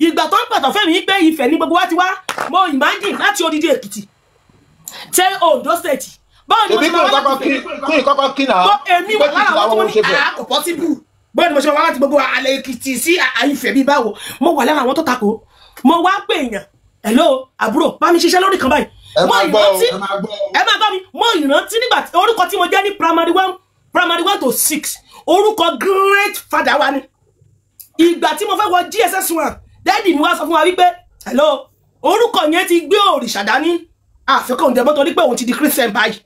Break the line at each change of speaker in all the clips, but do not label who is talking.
ìgbà tó ń pàtó fẹ́mi pé Ifẹ̀ ní gbogbo wa ti wá mo imagine láti odidi Èkìtì tẹ Ondo state báwo ni mo ṣe máa wá láti
kọ́kọ́ kí náà
èmi wà lára àwọn tó ní kò possible báwo ni mo ṣe máa wá láti gbogbo alẹ́ Èkìtì sí Ifẹ̀ bí báwo mo wà lára àwọn tó takò mo wá pè èèyàn hello àbúrò bá mi ṣiṣẹ́ lórí kan báyìí mo ìrántí ẹ máa gbọ́ mi mo ìrántí nígbà orúkọ tí mo jẹ́ ní primary 1 to 6 orúkọ great father wa ni ìgbà tí mo fẹ́ wọ GSS 1 daddy mi wá sọ fún wa wípé hello orúkọ yẹn ti gbé òrìṣà dání àfikún òǹdẹ mọ́tò ní pé òun ti di Christian báyìí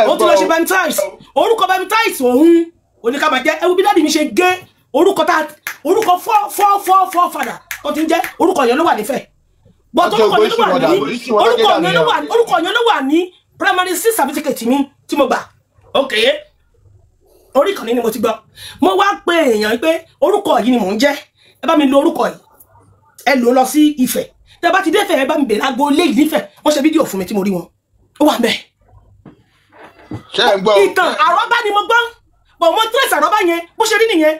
ó ti lọ ṣe baptize orúkọ baptize òun oníkàmà jẹ́ ẹwú bí daddy mi ṣe gé orúkọ four father tó ti ń jẹ́ orúkọ yẹn ló wà nífẹ̀ẹ́ but orúkọ yẹn ló wà ní primary 6 certificate mi tí mo gbà okay orí kan ní ni mo ti gbọ́ mo wá pé èèyàn pé orúkọ yìí ni mò ń jẹ́ ẹ bá mi lo orúkọ yìí ẹ lò lọ sí Ifẹ̀ tẹ́ bá ti dé Ifẹ̀ ẹ bá mi bẹ̀rẹ̀ agbo lé ìnífẹ̀ wọ́n ṣe fídíò fún mi tí mo rí wọn ó wà ńbẹ̀
ṣé ń gbọ́
ìtàn àrọ́bá ni mo gbọ́ bọ̀ mo trace àrọ́bá yẹn bó ṣe rí nìyẹn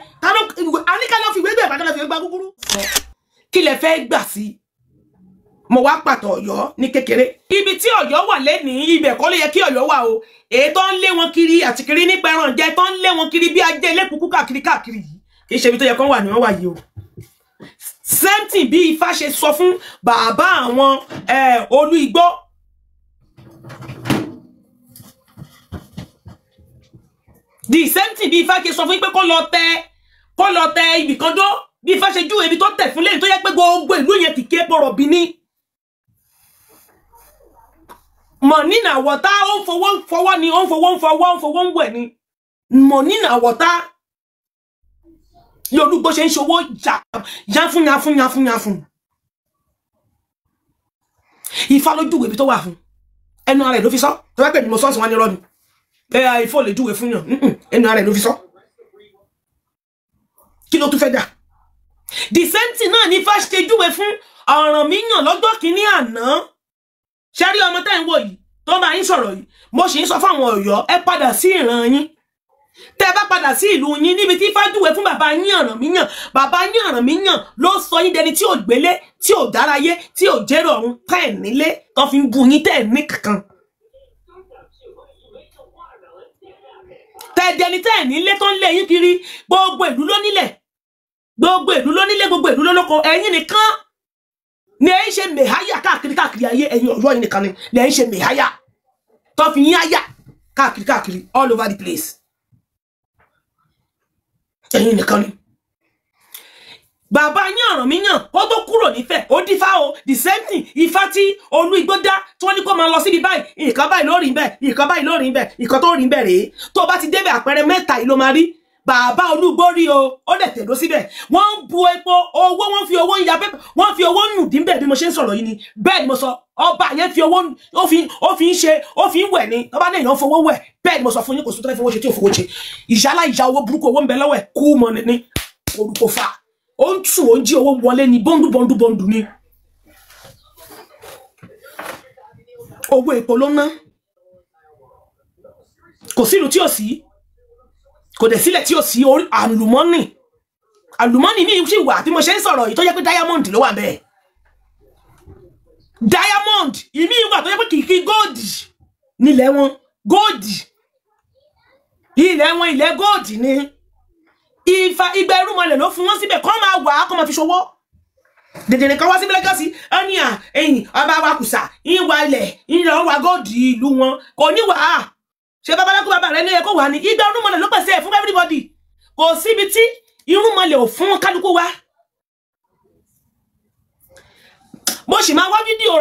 aníkàlọ́ fi gbégbé ìbàdàn fi gbá gúgúrú kí lẹ fẹ́ gbà sí mo wá pàtó Ọ̀yọ́ ní kékeré ibi tí Ọ̀yọ́ wà lẹ́nìí ibẹ̀ kọ́ ló yẹ kí Ọ̀yọ́ wà o èyí tó ń lé wọn kiri àti kiri nípa ẹran jẹ tó ń lé wọn kiri bí ajé lẹ́kùkú káàkiri yìí kì í ṣe ibi tó yẹ kán wà ní wọ́n wà yìí o same thing bí Ifá ṣe sọ fún bàbá àwọn Olú Igbó the same thing bí Ifá ṣe sọ fún pé kó lọ tẹ ibì kan dó bí Ifá ṣe júwe ibi tó tẹ̀ fún lẹ́yìn tó yẹ pé gbogbo ìlú yẹn kìkì epo rọ̀bì ni money na water ó fọwọ́ ni ó fọwọ́ wẹ̀ ni money na water Yorùbá ṣe ń ṣòwò yáfún Ifá ló júwe ibi tó wà fún ẹnu ara ẹ̀ ló fi sọ tó wá pè ní mo sọ́ọ̀sì wọn ní rọ́ọ̀nù bẹ́ẹ̀ Ifá lè júwe fún yàn ẹnu ara ẹ̀ ló fi sọ kí ló tún fẹ́ dà the same thing náà ní Ifá ṣe júwe fún Ọ̀rànmíyàn lọ́jọ́ kìíní àná ṣẹ́rí ọmọ tẹ́ ń wò yìí tó bá yín sọ̀rọ̀ yìí mo sì ń sọ fáwọn Ọ̀yọ́ ẹ padà sí ìran yín tẹ́ bá padà sí ìlú yín níbi tí Ifá júwe fún bàbá yín Ọ̀rànmíyàn ló sọ yín dẹni tí ò gbélé tí ò dárayé tí ò jẹ́rọ̀ ọ̀run tẹ́ ẹ̀ nílé tó fi ń bu yín tẹ́ ẹ̀ ní kankan tẹ́ ẹ̀ dẹni tẹ́ ẹ̀ nílé tó ń lé yín kiri gbogbo ìlú ló nílẹ̀ gbogbo ìlú ló lóko ẹ̀yin nìkan ni ẹ ń ṣe mẹ̀háyà káàkiri ayé ẹ̀yin Ọ̀yọ́ yìí nìkan ni ẹ ń ṣe mẹ̀háyà tó fi yín áyà káàkiri all over the place ẹ̀yin nìkan ni bàbá yín Ọ̀rànmíyàn ó tó kúrò nífẹ̀ ó dífá o the same thing Ifá tí Olú Igbó dá tí wọ́n ní kó máa lọ síbi báyìí nǹkan báyìí ló rí bẹ́ẹ̀ nǹkan báyìí ló rí bẹ́ẹ̀ nǹkan tó rí bẹ́ẹ̀ rèé tó bá ti débẹ̀ àpẹẹrẹ mẹ́ta yìí ló máa rí bàbá Olú Igbó rí o ó dẹ̀ tẹ̀dó síbẹ̀ wọ́n ń bu epo owó wọ́n fi owó ń ya pépà wọ́n fi owó nù dín bẹ́ẹ̀ bí mo ṣe ń sọ̀rọ̀ yìí ni bẹ́ẹ̀ ni mo sọ ọba yẹn fi owó ó fi ń wẹ̀ ni ọba náà èèyàn fowó wẹ̀ bẹ́ẹ̀ ni mo sọ fún yín kò sí tó fẹ́ fowó ṣe tí ò fowó ṣe ìyá owó burúkú owó ń bẹ lọ́wọ́ ẹ̀ kú mọ́ ni orúkọ fa ó ń tù ó ń jí owó wọlé ní bọ́ndù ni owó epo ló ná kò sí ìlú tí ò sí kò dẹ̀ sílẹ̀ tí ò sí àlùmọ́nì mi sì wà bí mo ṣe ń sọ̀rọ̀ yìí tó yẹ pé diamond ló wà bẹ́ẹ̀ diamond ìmí wà tó yẹ pé kìkì gold nílẹ̀ wọn gold ilẹ̀ gold ni ìgbà ẹrúmọlẹ̀ ló fún wọn síbẹ̀ kọ́ máa wà á kọ́ máa fi ṣòwò dèdèrè kan wá sí Lẹ́gọ́sì ẹni ẹ̀yìn ọba wa kùsà ìwà ilẹ̀ ìlọ wà gold ìlú wọn kò ní wà á ṣe babaláku bàbá rẹ ní ẹkọ wà ní ìgbà irúnmọlẹ̀ ló pèsè ẹ̀ fún everybody kò síbi tí irúnmọlẹ̀ ò fún kálukú wa mo sì máa wá fídíò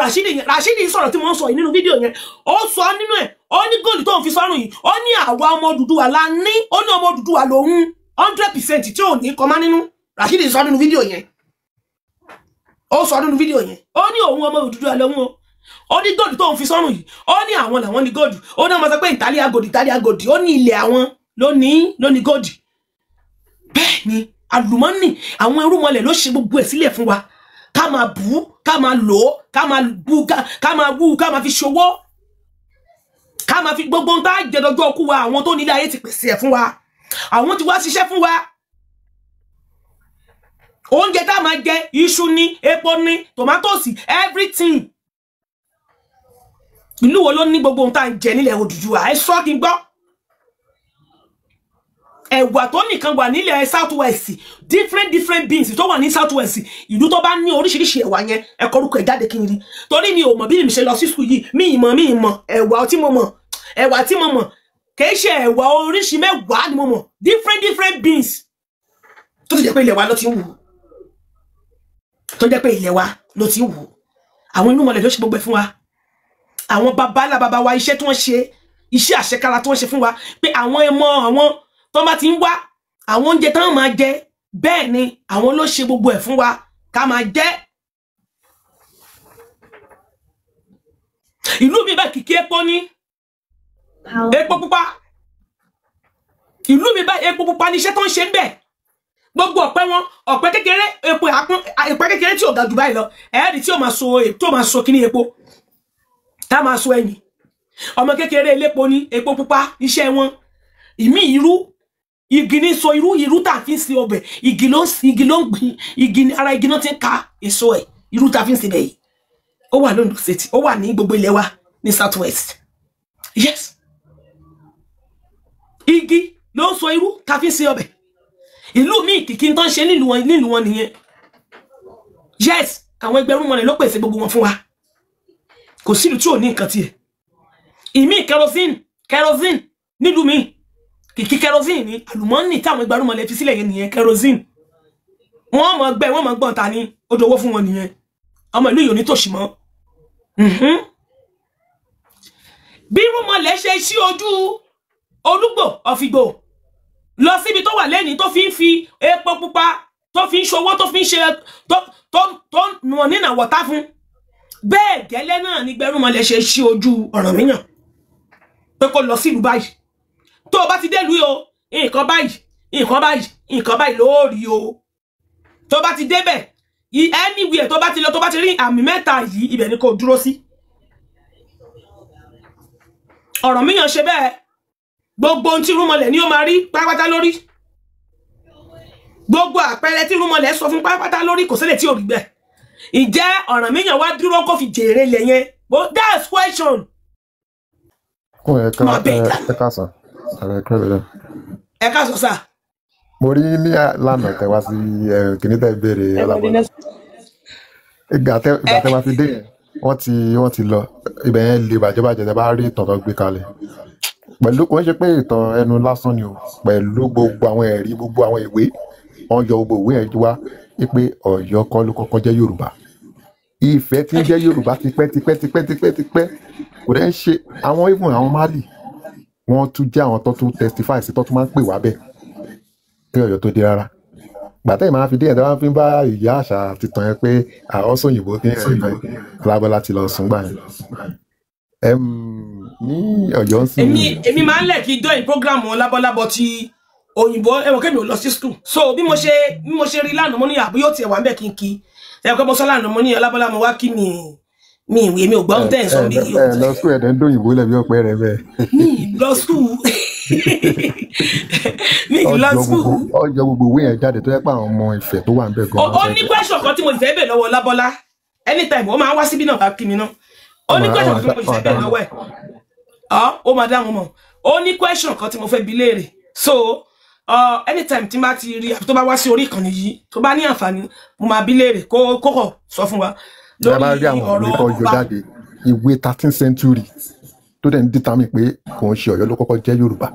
Rashidi sọ̀rọ̀ tí mo ń sọ yìí nínú fídíò yẹn ó sọ nínú ẹ̀ ó ní góòlù tó ń fi sọ́rùn yìí ó ní àwa ọmọ Odùduwà la ní ó ní ọmọ Odùduwà lòun 100% tí ò ní kọmá nínú Rashidi sọ nínú fídíò yẹn ó sọ nínú fídíò yẹn ó ní òun ọmọ Odùduwà lòun o ó ní góòlù tó ń fi sọ́rùn yìí ó ní àwọn làwọn ní góòlù ó ní ọmọ sọ pé Italian gold ó ní ilẹ̀ àwọn lónìí góòlù bẹ́ẹ̀ ni àlùmọ́nì àwọn irúnmọlẹ̀ ló ṣe gbogbo ẹ̀ sílẹ̀ fún wa ká máa bú ká máa lò ó ká máa bú ká máa wú ká máa fi ṣòwò ká máa fi gbogbo ń tá jẹdọjọ ọkú wa àwọn tó nílé ayé ti pèsè ẹ̀ fún wa àwọn ti wá ṣiṣẹ́ fún wa oúnjẹ tá máa jẹ iṣu ní epo ní tomatoes everything ìlú wo ló ní gbogbo ohun tá ń jẹ nílẹ̀ Odùduwà ẹ sọ kí n gbọ́ ẹ̀wà tó nìkan wà nílẹ̀ South West different beans tó wà ní South West ìlú tó bá ní oríṣiríṣi ẹ̀wà yẹn ẹ kọ orúkọ ẹ̀ jáde kí n rí torí mi ò mọ̀ bí mi ṣe lọ sí school yìí mi ìmọ̀ ẹ̀wà tí mo mọ̀ kìí ṣe ẹ̀wà oríṣi mẹ́wàá ni mo mọ̀ different beans tó ti jẹ́ pé ilẹ̀ wa ló ti ń wù àwọn inú mọ̀lẹ̀ ló ṣe gbogbo ẹ̀ fún wa àwọn bàbá wa iṣẹ́ tí wọ́n ṣe iṣẹ́ àṣekára tí wọ́n ṣe fún wa pé àwọn àwọn tó bá ti ń wá àwọn oúnjẹ tán máa jẹ bẹ́ẹ̀ ni àwọn ló ṣe gbogbo ẹ̀ fún wa ká máa jẹ ìlú mi bá kìkì epo ní epo pupa ìlú mi bá epo pupa ní iṣẹ́ tó ń ṣe ń bẹ̀ gbogbo ọ̀pẹ kékeré epo kékeré tí ò ga jù báyìí lọ ẹ̀ẹ́dì tí ó máa so kíní epo tá máa so ẹ̀yìn ọmọ kékeré elépo ní epo pupa iṣẹ́ wọn ìmí irú igi ní so irú tá fi ń ṣe ọbẹ̀ igi ló ń gbìn igi ara igi náà ti ń ka èso ẹ̀ irú tá fi ń ṣe bẹ̀ yìí ó wà l'Ondo State ó wà ní gbogbo ilẹ̀ wa ní South West yes igi ló ń so irú tá fi ń ṣe ọbẹ̀ ìlú mi kìkì tán ṣe nílùú wọn nìyẹn yes àwọn ẹgbẹ̀rún mọ́lẹ̀ ló pèsè gbogbo wọn fún wa kò sílùú tí ò ní nǹkan tiẹ̀ ìmí kerosene nílùú mi kìkì kerosene ní àlùmọ́nì táwọn ẹgbẹ̀rún mọ́lẹ̀ fi sílẹ̀ yẹn nìyẹn kerosene wọ́n mọ̀ gbọ́n ta ní odò owó fún wọn nìyẹn ọmọ ìlú yìí ò ní tòṣì mọ́ bí rúmọlẹ̀ ṣe sí ojú Olúgbò Ọ̀fìgbò lọ síbi tó wà lẹ́ni tó fi ń fi epo pupa tó fi ń ṣòwò tó fi ń ṣe tó nù nínà wọ̀tá fún bẹ́ẹ̀ gẹ́lẹ́ náà ní gbẹrúmọlẹ̀ ṣe sí ojú Ọ̀rànmíyàn pé kó lọ sílùú báyìí tó bá ti délùú o nǹkan báyìí lórí o tó bá ti débẹ̀ anywhere tó bá ti lọ tó bá ti rí àmì mẹ́ta yìí ibẹ̀ ni kò dúró sí Ọ̀rànmíyàn ṣe bẹ́ẹ̀ gbogbo ohun tí rúmọlẹ̀ ni ó máa rí pátápátá lórí gbogbo àpẹẹrẹ tí rúmọlẹ̀ sọ fún pátápátá lórí kò sílẹ̀ tí ò rí bẹ́ẹ̀ ìjẹ́ Ọ̀rànmíyàn wá dúró kó fi jèrè lẹ̀ yẹn that's question. ẹ káàsán sà.
mo rí ní lánàá tẹ wá sí kìnní tẹ béèrè ọlábọlá ìgbà tẹ wá fi dé yẹn wọ́n ti lọ ibẹ̀ yẹn lè bàjẹ́bàjẹ́ tẹ bá rí ìtàn tó gbé kalẹ̀ pẹ̀lú kò ń ṣe pé ìtàn ẹnu lásán ni o pẹ̀lú gbogbo àwọn ẹ̀rí gbogbo àwọn ìwé wọ́n yọ gbogbo ìwé yẹn wá pé Ọ̀yọ́ kọ́ ló kọ́kọ́ jẹ́ Yorùbá Ifẹ̀ tí ń jẹ́ Yorùbá tipẹ́ kò dẹ́ ń ṣe àwọn even àwọn Mali wọ́n tún jẹ́ àwọn tó tún testify sí tó tún máa ń pè wá bẹ́ẹ̀ kí Ọ̀yọ́ tó dé rárá gbàtẹ́ ìmáa fi dé ẹ̀ tí wọ́n fi ń bá ìyá àṣà titàn yẹn pé àwọn sóyìnbó kí Ọlábọlá ti lọ sùn gbà yẹn ní Ọ̀yọ́ ń sìn.
èmi máa ń lẹ̀ kí join program Ọlábọlá bọ̀ ti òyìnbó ẹ̀wọ̀n kẹ́mi ò lọ sí school so bí mo ṣe rí lánàá mo ní àbí yóò tiẹ̀ wà ń bẹ̀ kí n kí ẹ̀ kọ́ mo sọ lánàá mo ní Ọlábọlá mo wá kí mi ìwé mi ò gbọ́ ohun tẹ́ ẹ̀ sọ bí yìí.
ẹ lọ school ẹ̀dẹ̀ ń dóyìnbó lẹ́bi ọ̀pẹ rẹ bẹ́ẹ̀.
mi lọ school mi lọ school.
ọjọ́ gbogbo ìwé yẹn jáde tó yẹ pé àwọn ọmọ Ifẹ̀ tó wà ń bẹ̀ gan-an.
ó ní question kan tí mo fẹ́ bẹ̀ lọ́wọ́ Ọlábọlá anytime ó máa wá síbí náà bá kí mi náà ó ní question kan tí mo fẹ́ bẹ̀ lọ́wọ́ ẹ̀ ó máa dáhùn mọ́ ó ní question kan tí mo fẹ́ bi léèrè so anytime tí n bá ti rí àbí tó bá wá sí orí ìkànnì yìí tó bá ní àǹfààní mo máa bi léèrè kókò sọ fún wa lórí ọ̀rọ̀ Yorùbá
ìwé 13th century tó dẹ̀ ń dìtàmì pé kò ń ṣe Ọ̀yọ́ ló kọ́kọ́ jẹ́ Yorùbá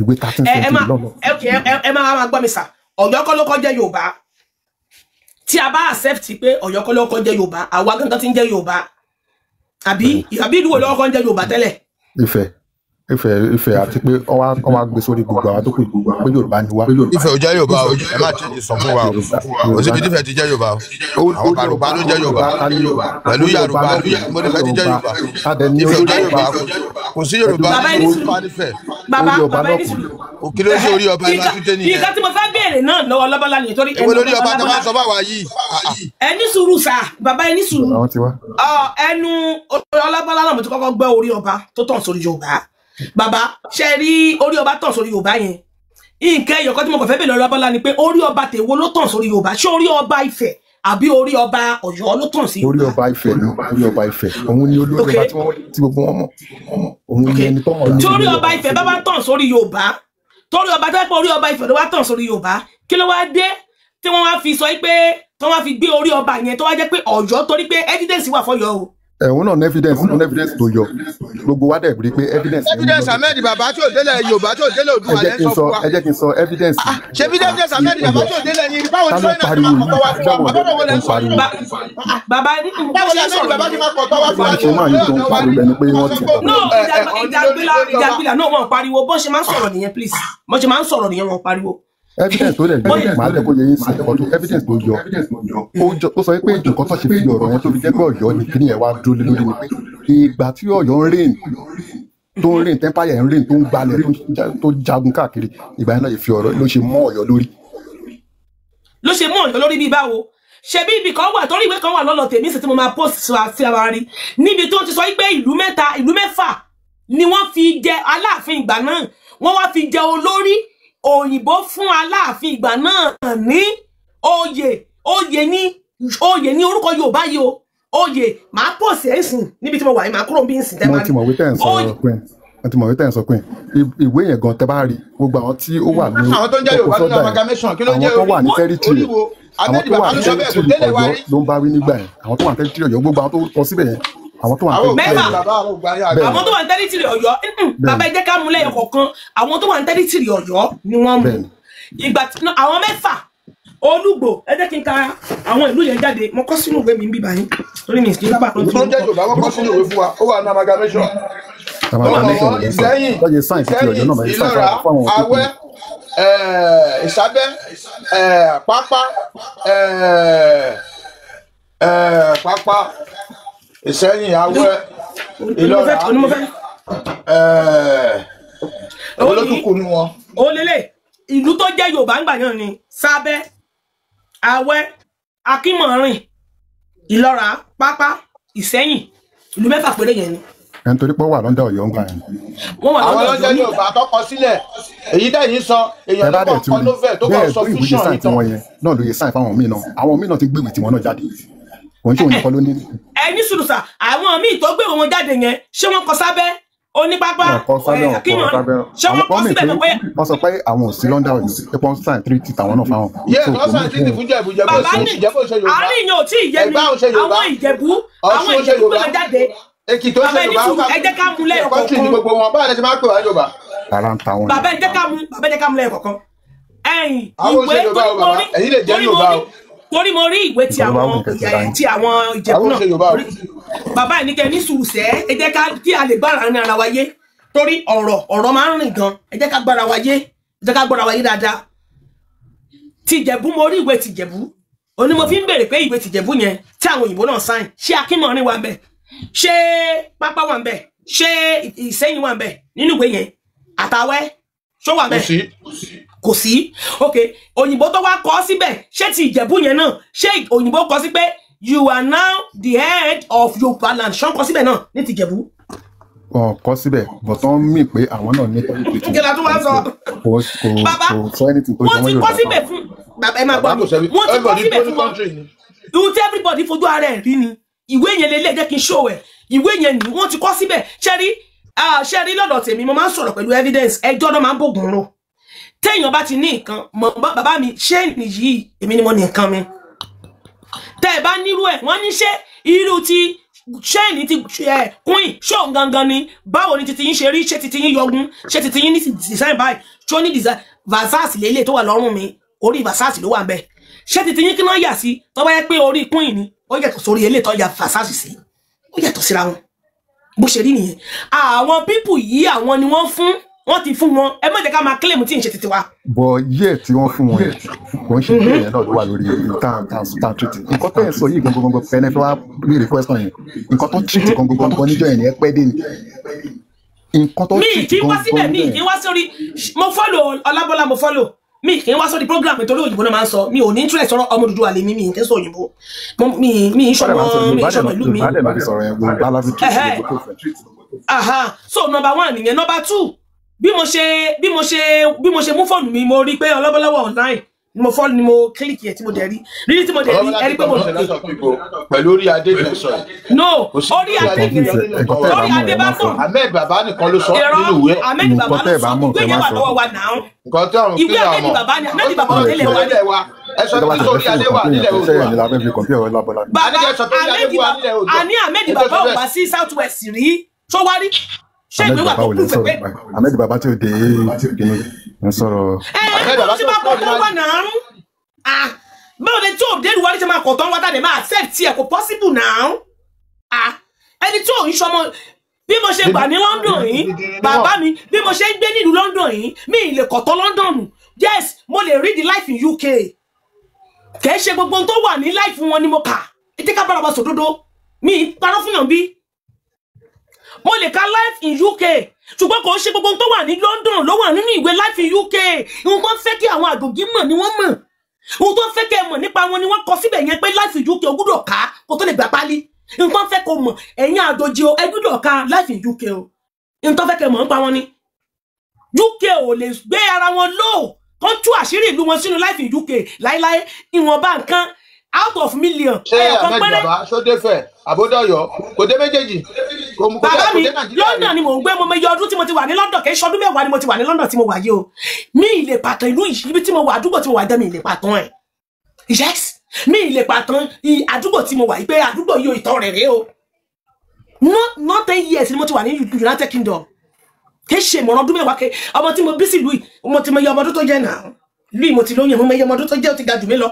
ìwé 13th century lọ́nà.
ẹ máa gbọ́ mi sà Ọ̀yọ́ kọ́ ló kọ́ jẹ́ Yorùbá tí a bá accept pé Ọ̀yọ́ kọ́ ló kọ́ jẹ́ Yorùbá àwa gangan ti ń jẹ́ Yorùbá àbí ìlú wo ló kọ́ ń jẹ́ Yorùbá tẹ́lẹ̀. Ifẹ̀ àti pé ọwọ́ gbé sórí gbogbo àwọn tó kù pé Yorùbá ni wá.
Ifẹ̀ ò jẹ́ Yorùbá o ẹ má tẹ̀lé sọ fún wa o òsì kìí Ifẹ̀ ti jẹ́ Yorùbá o àwọn Kàrùbá ló jẹ́ Yorùbá pẹ̀lú Yorùbá mo ní fẹ́ ti jẹ́ Yorùbá Ifẹ̀ ò jẹ́ Yorùbá kò sí Yorùbá nífẹ̀.
bàbá ẹni sùn.
òkè ló ṣe orí ọba ẹ máa tún tẹ́ nìyẹn.
nǹkan tí mo fẹ́ béèrè náà lọ́wọ́ Ọlábọlá nìyẹn torí
èwo lórí ọba tó máa sọ báwa yìí.
ẹni sùúrù sà bàbá ẹni sùúrù ẹnu Ọlábọlá náà mo ti kọ́kọ́ gbọ́ orí ọba tó tàn sórí Yorùbá bàbá ṣe rí orí ọba tàn sórí Yorùbá yẹn nǹkan ẹyọ kan tí mo kàn fẹ́ bèèrè lọ́wọ́ Bọ́lá ni pé orí ọba tèwo ló tàn sórí Yorùbá ṣé orí ọba Ifẹ̀ àbí orí ọba Ọ̀yọ́ ló tàn sí
orí ọba Ifẹ̀ ni orí ọba Ifẹ̀ òun ni olórí ọba tí gbogbo wọn mọ̀ òun ni ẹni tó mọ̀
tí orí ọba Ifẹ̀ bá tàn sórí Yorùbá torí ọba tó pé orí ọba Ifẹ̀ ló wá tàn sórí Yorùbá kí ló wá dé tí wọ́n wá fi sọ pé tí wọ́n wá fi gbé orí ọba yẹn tó wá jẹ́ pé Ọ̀yọ́ torí pé evidence wà fọ́yọ́ o.
Ẹ̀hún náà evidence tó yọ gbogbo wa dẹ̀ rí pé evidence
Ahmed bàbá tó délẹ̀ Yorùbá tó délẹ̀ Oòduà lẹ́ sọ fún wa.
ẹ jẹ́ kí n sọ evidence.
ṣé evidence Ahmed bàbá tó délẹ̀ yìí báwo ni sọ́yìn náà ti máa kọ́ wá fún wa bàbá wọlé sọ yìí.
Bàbá ní
báwo ni Ahmed bàbá ti máa kọ́ wá fún wa.
ṣé máa yìí tó ń pariwo ẹni pé wọ́n ti.
no ìjàgbìlà náà wọ́n pariwo bó ṣe máa ń sọ̀rọ̀ nìyẹn please bó ṣe máa ń sọ̀rọ̀ nìyẹn wọ́n pariwo.
Evidence tó lè gbé màá lè kó yẹ yín sí ọdún evidence tó yọ ó sọ pé nǹkan tó ṣe fi ọ̀rọ̀ yẹn tó fi jẹ́ pé Ọ̀yọ́ ni kíní ẹ̀ wá dúró lé lórí ni pé ìgbà tí Ọ̀yọ́ ń rìn tó ń rìn tẹ́ḿpáyà ń rìn tó ń gbalẹ̀ tó jagun káàkiri ìgbà yẹn náà fi ọ̀rọ̀ ló ṣe mọ́ Ọ̀yọ́ lórí.
ló ṣe mọ́ Ọ̀yọ́ lórí bíi báwo ṣe bí ibì kan wà torí ìwé kan wà lọ́lọ́ tèmi sì tí mo máa post sí ara rí níbi tó ti sọ pé ìlú mẹ́fà ni wọ́n fi jẹ Aláàfin ìgbà náà wọ́n wá fi jẹ olórí òyìnbó fún Aláàfin ìgbà náà ní oyè ní orúkọ Yorùbá yìí o oyè máa pọ̀ sí ẹ̀sìn níbi tí mo wà yìí máa kúrò bí ìsìn tẹ́ máa rí.
wọ́n ti mọ̀wé tẹ̀ ń sọ pé ìwé yẹn gan tẹ́ bá rí gbogbo àwọn tí ó wà ní
àwọn tó ń jẹ́ Yorùbá nínú amalgamation kí ló ń jẹ́
àwọn tó wà ní tẹ́rítìrì àwọn tó wà ní tẹ́rítìrì Ọ̀yọ́ ló ń bá wí nígbà yẹn àwọn tó wà ní tẹ́rítìrì Ọ̀yọ́ gbogbo àwọn tó kọ síbẹ̀ yẹn àwọn tó wà ní tẹ́rítìrì
àwọn tó wà ní tẹ́rítìrì Ọ̀yọ́ bàbá ẹ jẹ́ ká mú lẹ́yìn kọ̀ọ̀kan àwọn tó wà ní tẹ́rítìrì Ọ̀yọ́ ni wọ́n mú ìgbà àwọn mẹ́fà Olúgbò ẹ jẹ́ kí n ka àwọn ìlú yẹn jáde mo kọ sínú ìwé mi ń bí báyìí torí mi ìsìnkú lábà tó
ń jẹ́ Yorùbá wọ́n kọ sínú ìwé fún wa ó wà ní amalgamation Ìsẹ́yìn Ìlọ́ra Awẹ́ Ìsábẹ́ Pápá Ìsẹ́yìn Awẹ́ Ìlọ́ra olótùkù ni wọn.
ó lélẹ̀ ìlú tó jẹ́ Yorùbá ń gbà náà ni Sábẹ́ Awẹ́ Akínmọ̀rin Ìlọ́ra Pápá Ìsẹ́yìn ìlú mẹ́fà péré yẹn ni.
ẹni torí pé ó wà lọ́ndà Ọ̀yọ́ ń gbà yẹn.
àwọn lọ́jọ́ Yorùbá tọkọ sílẹ̀ èyí dẹ́yìn sọ èèyàn tó kọ́ novel tó kọ́ sọ fiction
ìtàn tiwọn yẹn náà ló yẹ sáìn fáwọn míì náà àwọn míì náà ti gbé ìwé tiwọn náà jáde òun tí òun nìkan ló ní.
ẹni sùúrù sà àwọn míì tó gbé wọn jáde yẹn ṣé wọn kọ sábẹ́ Onípápá Akínmọ̀rin ṣé wọn kọ síbẹ̀ pé.
wọ́n sọ pé àwọn ò sí lọ́ndà Ọ̀yọ́ pé wọ́n sáìn tírítì tàwọn náà fáwọn.
wọ́n sáìn tírítì fún Ìjẹ̀bú
àárín yẹn ò tí ì yé mi àwọn Ìjẹ̀bú gbé wọn jáde
Èkìtì ṣe Yorùbá
ẹ jẹ́ ká mú lẹ́yìn
kọ́ńtì ní gbogbo wọn báyìí ṣe máa ń pè wá Yorùbá.
bàbá ẹ jẹ́ ká mú lẹ́yìn kọ̀ọ̀kan.
ìwé
torí mo rí ìwé ti àwọn Ìjẹ̀bú náà bàbá ẹ ní kẹ́ ní sùúrù sẹ́ ẹ jẹ́ ká kí a lè gbára ní ara wa yé torí ọ̀rọ̀ máa ń rìn gan ẹ jẹ́ ká gbára wa yé dáadáa. ti Ìjẹ̀bú mo rí ìwé ti Ìjẹ̀bú òní mo fi ń béèrè pé ìwé ti Ìjẹ̀bú yẹn tí àwọn òyìnbó náà sáìn ṣé Akínmọ̀rin wà ńbẹ̀ ṣé Pápá wà ńbẹ̀ ṣé Ìsẹ́yìn wà ńbẹ̀ nínú ìwé yẹn àtàwẹ́ ṣó wà ńbẹ̀ kò sí ok òyìnbó tó wá kọ síbẹ̀ ṣé ti Ìjẹ̀bú yẹn náà ṣé òyìnbó kọ sí pé you are now the head of Yorùbá land ṣán kọ síbẹ̀ náà ní ti Ìjẹ̀bú.
kọ síbẹ̀ bọ̀tán mí pé àwọn náà ní
kí la tún wá sọ bàbá wọ́n ti kọ síbẹ̀ fún bàbá ẹ máa gbọ́ wọ́n ti kọ síbẹ̀ fún wọn ohun tí everybody fojú ara ẹ̀ rí ni ìwé yẹn lélẹ̀ jẹ́ kí n show ẹ̀ ìwé yẹn ni wọ́n ti kọ síbẹ̀ ṣẹ́rí lọ́dọ̀ tèmi mo máa ń sọ̀rọ̀ pẹ̀lú evidence ẹjọ́ náà máa ń bògùn ro téèyàn bá ti ní nǹkan bàbá mi ṣé nìyí èmi ni mo ní nǹkan mi tẹ́ ẹ bá nírú ẹ̀ wọ́n ní ṣé irú ti ṣẹ́ẹ̀nì ti queen ṣóun gangan ni báwo ni titi yín ṣe rí ṣé titi yín yọgun ṣé titi yín ní design báyìí tó ní design Versace lélẹ̀ tó wà lọ́rùn mi orí Versace ló wà ń bẹ̀ ṣé titi yín kí náà yà sí tó bá yẹ pé orí queen ni ó yàtọ̀ sórí eléyìí tó yà Versace sí ó yàtọ̀ síra wọn bó ṣe rí nìyẹn àwọn pípù yìí àwọn ni wọ́n ti fún wọn ẹ má jẹ́ ká máa claim tí ń ṣe títí wa.
bọ yíyẹ tí wọ́n fún wọn yẹn kò ń ṣe pé yẹn náà ló wà lórí tan treaty nǹkan tó yẹn sọ yìí gangan pẹ̀lú ẹ̀fọ́ wa béèrè question yẹn nǹkan tó treaty gangan níjọ́ yẹn ni ẹ pẹ́ dé ni nǹkan tó treaty gangan.
mi kì í wá sórí mo follow Ọlábọ́lá mo follow mi kì í wá sórí program nítorí òyìnbó náà máa ń sọ mi ò ní interest ọ̀rọ̀ ọmọ Odùduwà lè mi kì í sọ òyìnbó mi ìṣọmọ ìlú mi. so number 1 nìyẹn number 2 bí mo ṣe mú fóònù mi mo rí pé ọlọ́bọ̀lọ́wọ́ online ni mo fọ́ọ̀lù ni mo kílìkì ẹ̀ tí mo dẹ̀ rí rírí tí mo dẹ̀ rí ẹ̀rí pé mo lò pé.
pẹ̀lú orí adé lè sọ yìí.
no orí adé bá mọ̀.
Ahmed Baba nìkan ló sọ nínú ìwé.
Ahmed Baba ló sọ ìwé yẹn wà lọ́wọ́ wa náà.
nǹkan tí ọ̀run
ìwé Ahmed Baba ni Ahmed Baba ò tẹ́lẹ̀ wa.
ẹ sọ pé orí adé wà nílẹ̀ Oòduà.
bàbá Ahmed Baba ò wá sí South West rí tó wá rí. ṣé ìwé wà tó kú fẹ́ pé.
Ahmed Baba tí ó dé kíní ń sọ̀rọ̀.
ló ti máa kọ́ tó wà náà. báwo ni tí ò dé ìwádìí ṣe máa kọ̀ tán wá tàdé máa accept ẹ̀ kò possible náà. ẹni tí ò ń ṣọmọ bí mo ṣe gbà ní London yìí bàbá mi bí mo ṣe ń gbé nílùú London yìí mi ì lè kọ̀ tán London yes mo lè read the life in UK kì í ṣe gbogbo ohun tó wà ní life wọn ni mo kà ètí ká bára wa sòdodo mi ì parọ́ fún yàn bí mo lè ka life in UK ṣùgbọ́n kò ṣe gbogbo ohun tó wà ní London ló wà nínú ìwé life in UK ohun tó fẹ́ kí àwọn àgbògí mọ̀ ni wọ́n mọ̀ ohun tó fẹ́ kẹ́ mọ̀ nípa wọn ni wọ́n kọ síbẹ̀ yẹn pé life in UK o gbúdọ̀ ká kó tó lè gbà pálí ohun tó fẹ́ kó mọ̀ ẹ̀yin àjòjì o ẹ gbúdọ̀ ká life in UK o ohun tó fẹ́ kẹ́ mọ̀ nípa wọn ni UK ò lè gbé ara wọn lò kán tú àṣírí ìlú wọn sínú life in UK láíláí ìwọ̀nba nǹkan out of million.
ṣé Ahmed Baba sódéfẹ àbódọyọ kò dé méjèèjì.
bàbá mi London ni mò ń gbé mo mẹyọ ọdún tí mo ti wà ní London kì í ṣọdún mẹ́wàá ni mo ti wà ní London tí mo wà yìí o mi ì lè pàtàn ìlú ibi tí mo wà àdúgbò tí mo wà dẹ́ mi ì lè pàtàn ẹ̀ yes mi ì lè pàtàn àdúgbò tí mo wà yìí pé àdúgbò yìí ò ìtọ́ rẹ̀ rẹ̀ o not 10 years ni mo ti wà ní United Kingdom kì í ṣe ìmọ̀ràn ọdún mẹ́wàá kẹ ọmọ tí mo bí sí ìlú yìí mo ti mẹyọ ọmọdún tó jẹ́ náà ìlú yìí mo ti lóyún mo mẹyọ ọmọdún tó jẹ́ ó ti ga jù mí lọ.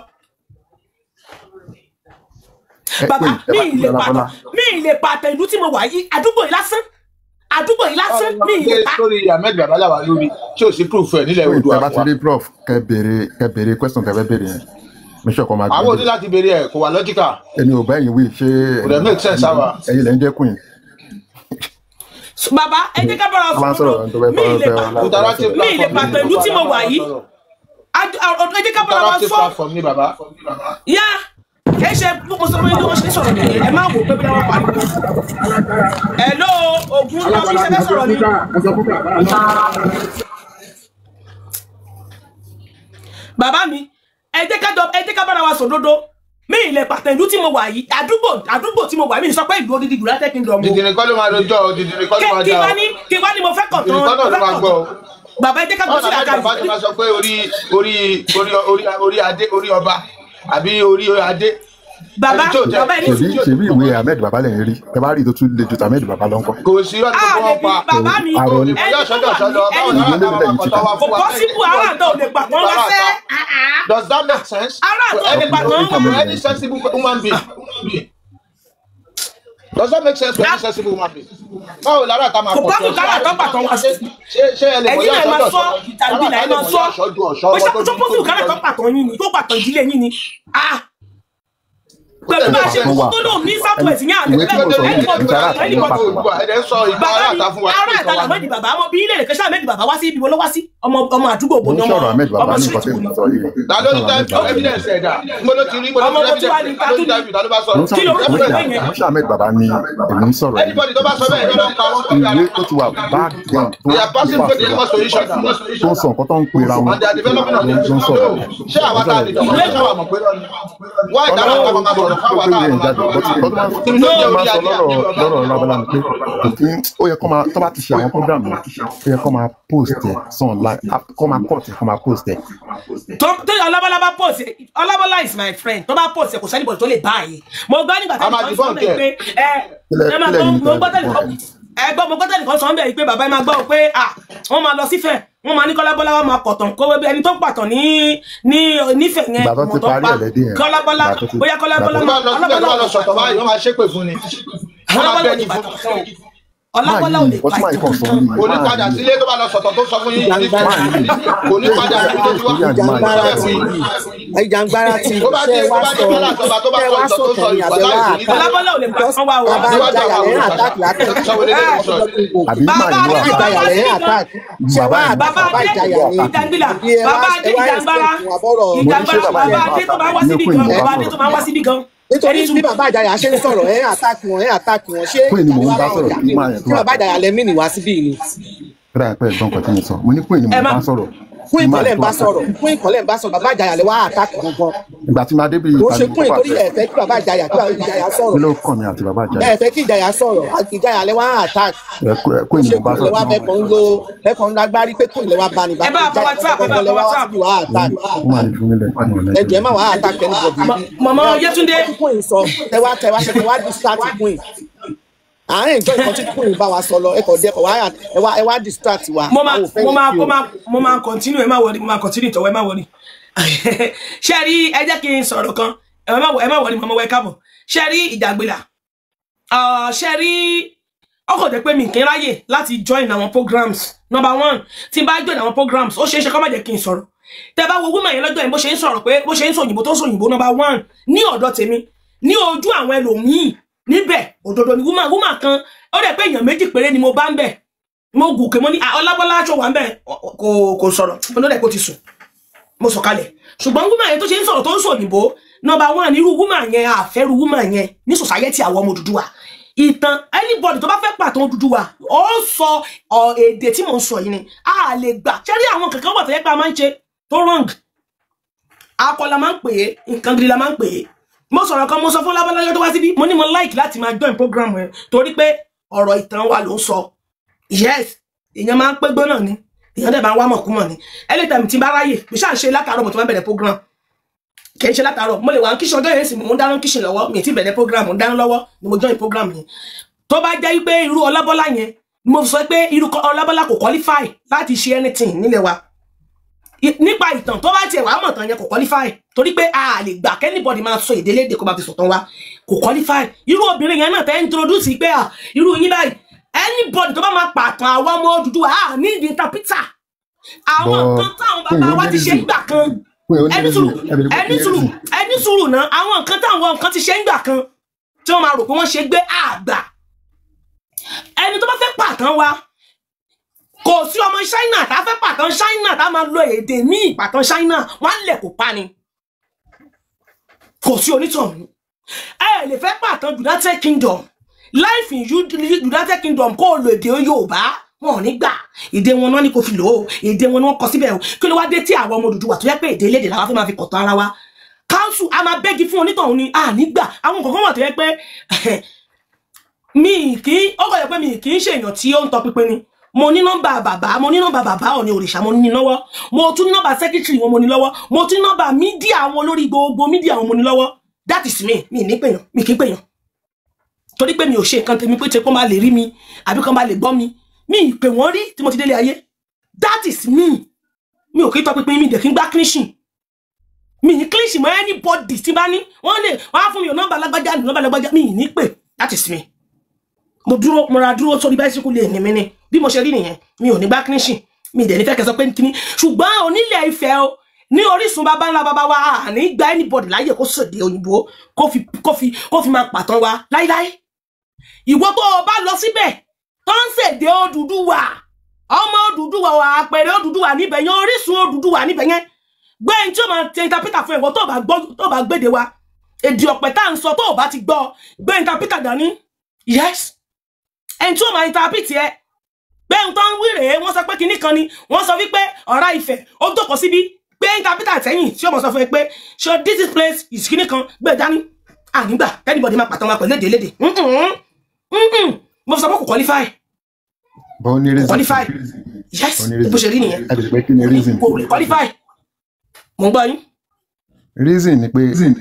Bàbá mi ì lè pàtàn ìlú tí mo wà yìí àdúgbò yìí lásán mi ì lè pa.
sórí Ahmed Baba làwà lórí tí ò sí proof ẹ̀ nílẹ̀ Oòduà.
ẹ bá ti rí prof kẹ béèrè question kẹ fẹ́ béèrè yẹn mi sọ kọ́ máa gbé.
àwọn òní láti béèrè ẹ̀ kò wà logical.
ẹni ò bá ẹ̀yin wí ṣé
kò dẹ̀ make sense àwa.
ẹ̀yin lẹ́ ń jẹ́ queen.
Bàbá ẹ jẹ́ ká bára sọ̀rọ̀ mi ì lè pàtàn ìlú tí mo wà yìí ẹ jẹ́ ká bára wa sọ. yá ẹ ṣe mo sọ fún yín bí wọ́n ṣe sọ̀rọ̀ nìyẹn ẹ má wò pé bí wọ́n pariwo. hello ogun lọ́wọ́ iṣẹ́ fẹ́ sọ̀rọ̀ ni. bàbá mi ẹ jẹ́ ká bára wa sòdodo mi ì lè pàtàn ìlú tí mo wà yìí àdúgbò tí mo wà mi ì sọ pé ìlú odidi United Kingdom.
dìdìrín kọ́ ló máa lọ́jọ́ dìdìrín kọ́ ló máa jà ọ́
kí wá ní mo fẹ́ kọ̀ tán
dìdìrín kọ́ náà ló máa gbọ́ ọ.
bàbá ẹ jẹ́ ká gbọ́ sí àkàrí.
bàbá ti máa sọ pé orí adé orí ọba àbí orí adé.
Bàbá
ṣèbí ìwé Ahmed Baba lẹ́yìn rí ẹ bá rí tó tún lè ju Ahmed Baba lọ nǹkan.
kò sí ọdún tó wọ́n pa
bàbá mi kò pọ́sibú ara àtọ̀ ò lè pàtàn lọ́sẹ̀.
Does that make sense?
Ara àtọ̀ ò lè pàtàn
any sensible human being. Does that make sense for any sensible human being? báwo lára àtà máa
kò bá kò kára àtọ̀ pàtàn wá sí.
ṣé ẹ lè
ẹ̀yin náà máa sọ ìtàgbìlà ẹ̀ máa sọ ó ṣe pọ́sibú kára àtọ̀ pàtàn yín ni tó pàtàn ìdílé yín ni. pẹ̀lú bá a ṣe kó tó lóun ní Southwest ní àná ara àtà Ahmed Baba ọmọ bí ilé rẹ̀ kẹ́sà Ahmed Baba wá sí ibi wọn ló wá sí ọmọ àdúgbò òbò ní ọmọ street òbò ní. ọmọ tó ti wá ní tatu ní kí ló ń pè é yẹn.
Musa Ahmed Baba ni èmi ń sọ̀rọ̀ yìí ìwé tó ti wà back then tó ń sọ nǹkan tó ń pera wọn tó ń sọ̀rọ̀ ó yẹ kó máa tó bá ti ṣe àwọn program ó yẹ kó máa post ẹ online kó máa cut ẹ kó máa post ẹ.
tó ọlọ́bọ̀lọ́bọ̀ post ọlọ́bọ̀lọ́ is my friend tó bá post ẹ kò sẹ́ni bọ̀ tó lè bá yìí mo gbọ́ nígbà tí wọ́n sọ pé mo gbọ́ tẹ́nìkan sọ ń bẹ̀ yìí pé bàbá ẹ máa gbọ́ pé wọ́n máa lọ sífẹ̀ wọ́n máa ní Kọ́lábọ́lá wọ́n máa pọ̀tàn kó ẹni tó pàtàn ní nífẹ̀ yẹn mọ̀ tó pa Kọ́lábọ́lá bóyá Kọ́lábọ́lá
lọ sọ̀tọ̀ báyìí wọ́n máa ṣépè fún ni.
Ọlábọ́lá ò ní pàtàn Ọlábọ́lá ò ní pàtàn
kò ní padà sílé tó bá lọ sọ̀tọ̀ tó sọ fún yín kò ní padà sílé tó wá
ìjàngbara ti ṣe wá sọ̀tọ̀ ní àbẹ̀wá àká
Ọlábọ́lá ò lè pàtàn wá o.
bàbá ìjàyà lẹ́yìn àtàkì látẹ̀
bàbá
ìjàyà lẹ́yìn àtàkì ṣe wá
bàbá
ìjàyà ní
ìjàngbìlà bàbá adé ìjàngbara bàbá adé tó máa wá síbi gan bàbá adé tó máa wá síbi gan.
nítorí bí bàbá ìjàyà ṣe ń sọ̀rọ̀ àtàkì wọn ṣé
fún ènìyàn ń bá sọ̀rọ̀ kí máa yẹn tó
tí bàbá ìjàyà lẹ́mí ni wá síbí ni.
rà pé ẹ̀gbọ́n kan tí mo sọ mo ní Queen ni mo bá sọ̀rọ̀
fún ìkọlẹ̀ ń bá sọ̀rọ̀ fún ìkọlẹ̀ ń bá sọ̀rọ̀ bàbá Ìjàyà lè wá àtàkì gangan.
ìgbà tí máa débi
ó ṣe fún ìtorí ẹ̀fẹ́ kí bàbá Ìjàyà sọ̀rọ̀.
kí ló kàn mí àti bàbá Ìjàyà.
ẹ̀fẹ́ kí Ìjàyà sọ̀rọ̀ Ìjàyà lè wá àtàkì.
Queen ni mo bá sọ̀rọ̀.
ẹ̀kọ́ ń lágbárí pé Queen lè wá bá ní bàbá Ìjàyà lè wá àtàkì. ẹ̀jẹ̀ má wá àtàkì ẹni bọ̀dì.
Mama Yetunde.
Queen sọ tẹwà ṣe kí wá distract Queen. àárín ìjọ ìkan tí Queen bá wa sọ lọ ẹkọ dẹkọ ẹ wá distract wa.
mo máa continue ẹ má wọrí mo máa continue tọwọ ẹ má wọrí. ṣé rí ẹ jẹ́ kí n sọ̀rọ̀ kan ẹ má wọrí mọ́mọ́ wẹ káàbọ̀ ṣé rí ìjàgbélà ṣé rí ọkọ̀ jẹ́ pé mi kì í ráyè láti join àwọn programs. Number one tí n bá join àwọn programs ó ṣeé ṣe kó má jẹ́ kí n sọ̀rọ̀ tẹ bá wo woman yẹn lọ́jọ́ yẹn bó ṣe ń sọ̀rọ̀ pé bó ṣe ń sòyìnbó tó ń sòyìnbó. Number one ní ọ̀dọ̀ tèmi ní ojú àwọn ẹlòmíì níbẹ̀ òdodo ni woman kan ó dẹ̀ pé èèyàn méjì péré ni mo bá ń bẹ̀ mo gòkè mo ní Ọlábọ́lá aṣọ wà ń bẹ̀ kò sọ̀rọ̀ mo lọ́dẹ̀ kó ti sùn mo sọ̀kalẹ̀ ṣùgbọ́n woman yẹn tó ṣe ń sọ̀rọ̀ tó ń sòyìnbó. Number one irú woman yẹn àfẹ́rù woman yẹn ní society àwọn ọmọ Odùduwà ìtàn anybody tó bá fẹ́ pàtó Odùduwà ó sọ èdè tí mò ń sọ yìí ni a lè gbà ṣẹ́rí àwọn kankan wà tó yẹ pé a máa ń ṣe tó wrong akọ la máa ń pè é nǹkan gidi la máa ń pè é. Mo sọ̀rọ̀ kan mo sọ fún Ọlábọ́lá tó wá síbí mo ní mo like láti máa join program ẹ torí pé ọ̀rọ̀ ìtàn wa ló ń sọ. Yes èèyàn máa ń pé gbóná ni èèyàn dẹ̀ máa ń wá mọ̀kúmọ̀ ni anytime tí bá ráyè bí ṣáà ń ṣe látàárọ̀ mo ti máa bẹ̀rẹ̀ program kì í ṣe látàárọ̀ mo lè wá kíṣìn ọjọ́ yẹn sì mo ń dáná kíṣìn lọ́wọ́ mi ti bẹ̀rẹ̀ program mo ń dáná lọ́wọ́ ni mo join program yẹn. Tó bá jẹ́ pé irú Ọlábọ́lá yẹn mo sọ pé irú Ọlábọ́lá kò qualify láti ṣe anything nílẹ̀ wa nípa ìtàn tó bá tiẹ̀ wá mọ̀ tán yẹn kò qualify torí pé a lè gbà kẹ́nìbọ̀dì máa sọ èdè lédè kó bá fi sọ̀tàn wa kò qualify. Irú obìnrin yẹn náà tẹ́ introduce pé irú yín báyìí anybody tó bá máa pàtàn àwọn ọmọ Odùduwà ní ìdí interpreter àwọn nǹkan táwọn bàbá wa ti ṣe ń gbà kan ẹni sùúrù náà àwọn nǹkan táwọn nǹkan ti ṣe ń gbà kan tí wọ́n máa rò pé wọ́n ṣe gbé àgbà ẹni tó bá fẹ́ pàtàn wa kò sí ọmọ China tá fẹ́ pàtàn China tá máa lo èdè míì pàtàn China wọ́n lẹ̀ kó pa ni kò sí onítọ̀hún. Ẹ lè fẹ́ pàtàn United Kingdom life in United Kingdom kó lo èdè Yorùbá wọn ò ní gbà èdè wọn náà ni kò fi lò ó èdè wọn ni wọn kọ síbẹ̀ o kí ló wá dé tí àwọn ọmọ Odùduwà tó yẹ pé èdè elédè làwọn fẹ́ máa fi kọ̀tàn ara wa council a máa bẹ́gi fún onítọ̀hún ni a nígbà àwọn kọ̀ọ̀kan wà tó yẹ pé mi kì í ó kọ̀ yẹ pé mi kì í ṣèyàn tí ó ń tọpinpin ni mo ní nọ́mbà bàbá Ọọ̀ni òrìṣà mo ní lọ́wọ́ mo tún ní nọ́mbà secretary wọn mo ní lọ́wọ́ mo tún ní nọ́mbà mídíà àwọn olórí gbogbo mídíà wọn mo ní lọ́wọ́ that is me mi ní pèyàn mi kì í pèyàn torí pé mi ò ṣe nǹkan tèmi pé tí kò máa lè rí mi àbí kò máa lè gbọ́ mi mi pè wọ́n rí tí mo ti délé ayé that is me mi ò kì í tọpinpin mi dẹ̀ kí n gbá clinching mi ní clinching mọ́ anybody tí bá ní wọ́n á fún mi nọ́mbà lágbájá mi ní pè that is me mo ra dúró sórí bicycle lè ní mi ní bí mo ṣe rí nìyẹn mi ò ní gbá clinching mi dẹ̀ ní fẹ́ kẹsọ pé kíní ṣùgbọ́n onílẹ̀ Ifẹ̀ o ní Orísun bàbá ńlá bàbá wa àní gba anybody láyè kó sèdè òyìnbó kó fi máa pàtàn wa láíláí ìwọ tó o bá lọ síbẹ̀ tó ń sèdè Odùduwà ọmọ Odùduwà wà àpẹẹrẹ Odùduwà níbẹ̀ yẹn Orísun Odùduwà níbẹ̀ yẹn gbé ẹni tí ó máa tẹ interpreter fún ẹ̀wọ̀ tó bá gbéde wa èdè ọ̀pẹ tá à ń sọ tó o bá ti gbọ́ gbé interpreter dání yes ẹni tí ó máa interpret ẹ bẹ́ẹ̀ tó ń wí rèé wọ́n sọ pé kinní kan ni wọ́n sọ wípé Ọ̀rá Ifẹ̀ ó jókòó síbi gbé interpreter sẹ́yìn tí ó mọ̀ sọ fún ẹ pé so this is place is kinní kan gbé dání ànígbà anybody máa pàtàn wa pẹ̀lú èdè mo sọ pé kò qualify qualify yes bó ṣe rí nìyẹn kò qualify mo ń gbọ́ yín.
reason ni pé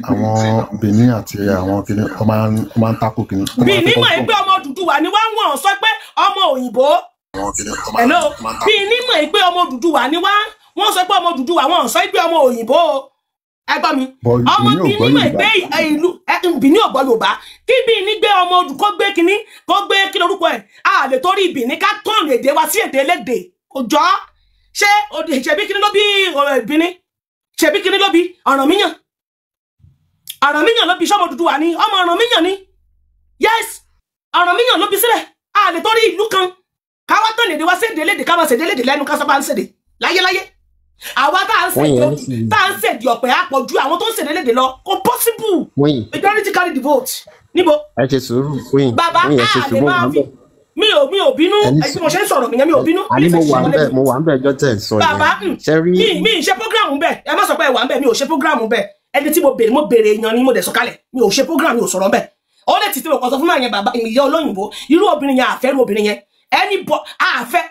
àwọn Benin àti àwọn kìnnì ọmọ ń takò kìnnì.
Benin mọ̀ pé ọmọ Odùduwà ni wọ́n sọ pé ọmọ òyìnbó hello Benin mọ̀ pé ọmọ Odùduwà ni wọ́n sọ pé ọmọ Odùduwà wọ́n sọ pé ọmọ òyìnbó ẹgbọ́n mi ọmọ Benin mọ̀ pé ìlú Benin ò gbọ́ Yorùbá kí Benin gbé ọmọ Odù kó gbé kinní kó gbé kí lórúkọ ẹ̀ a lè torí Benin ká tọ́ọ̀nù èdè wa sí èdè elédè òjọ́ ṣé ṣebí kinní ló bí Benin ṣebí kinní ló bí Ọ̀rànmíyàn ló bí sọ́mọ Odùduwà ni ọmọ Ọ̀rànmíyàn ni yes Ọ̀rànmíyàn ló bí sílẹ̀ a lè torí ìlú kan káwá tán lèdè wá sédè lédè ká máa sédè lédè lẹ́nu ká sábà ń sédè láyéláyé àwa tá à ń sédè ọ̀pẹ̀ àpọ̀jù àwọn tó ń sédè lédè lọ kò possible majority carry the vote níbo
ẹ ṣe sùúrù bàbá
a lè máa fi mi ò bínú ẹ̀sìn mo ṣe ń sọ̀rọ̀ mi yẹn mi ò bínú.
àní mo wà ń bẹ̀ ẹjọ́ tẹ̀ sọ yẹn.
bàbá mi ṣe program bẹ́ẹ̀ ẹ má sọ pé ẹ wà ń bẹ̀ mi ò ṣe program bẹ́ẹ̀ ẹni tí mo béèrè èèyàn ni mo dẹ̀ sọ kalẹ̀ mi ò ṣe program mi ò sọ̀rọ̀ bẹ́ẹ̀ ó lè ti tí mo kàn sọ fún máa yẹn bàbá ìyá olóyìnbó irú obìnrin yẹn àfẹ́ irú obìnrin yẹn ẹni bọ́ àfẹ́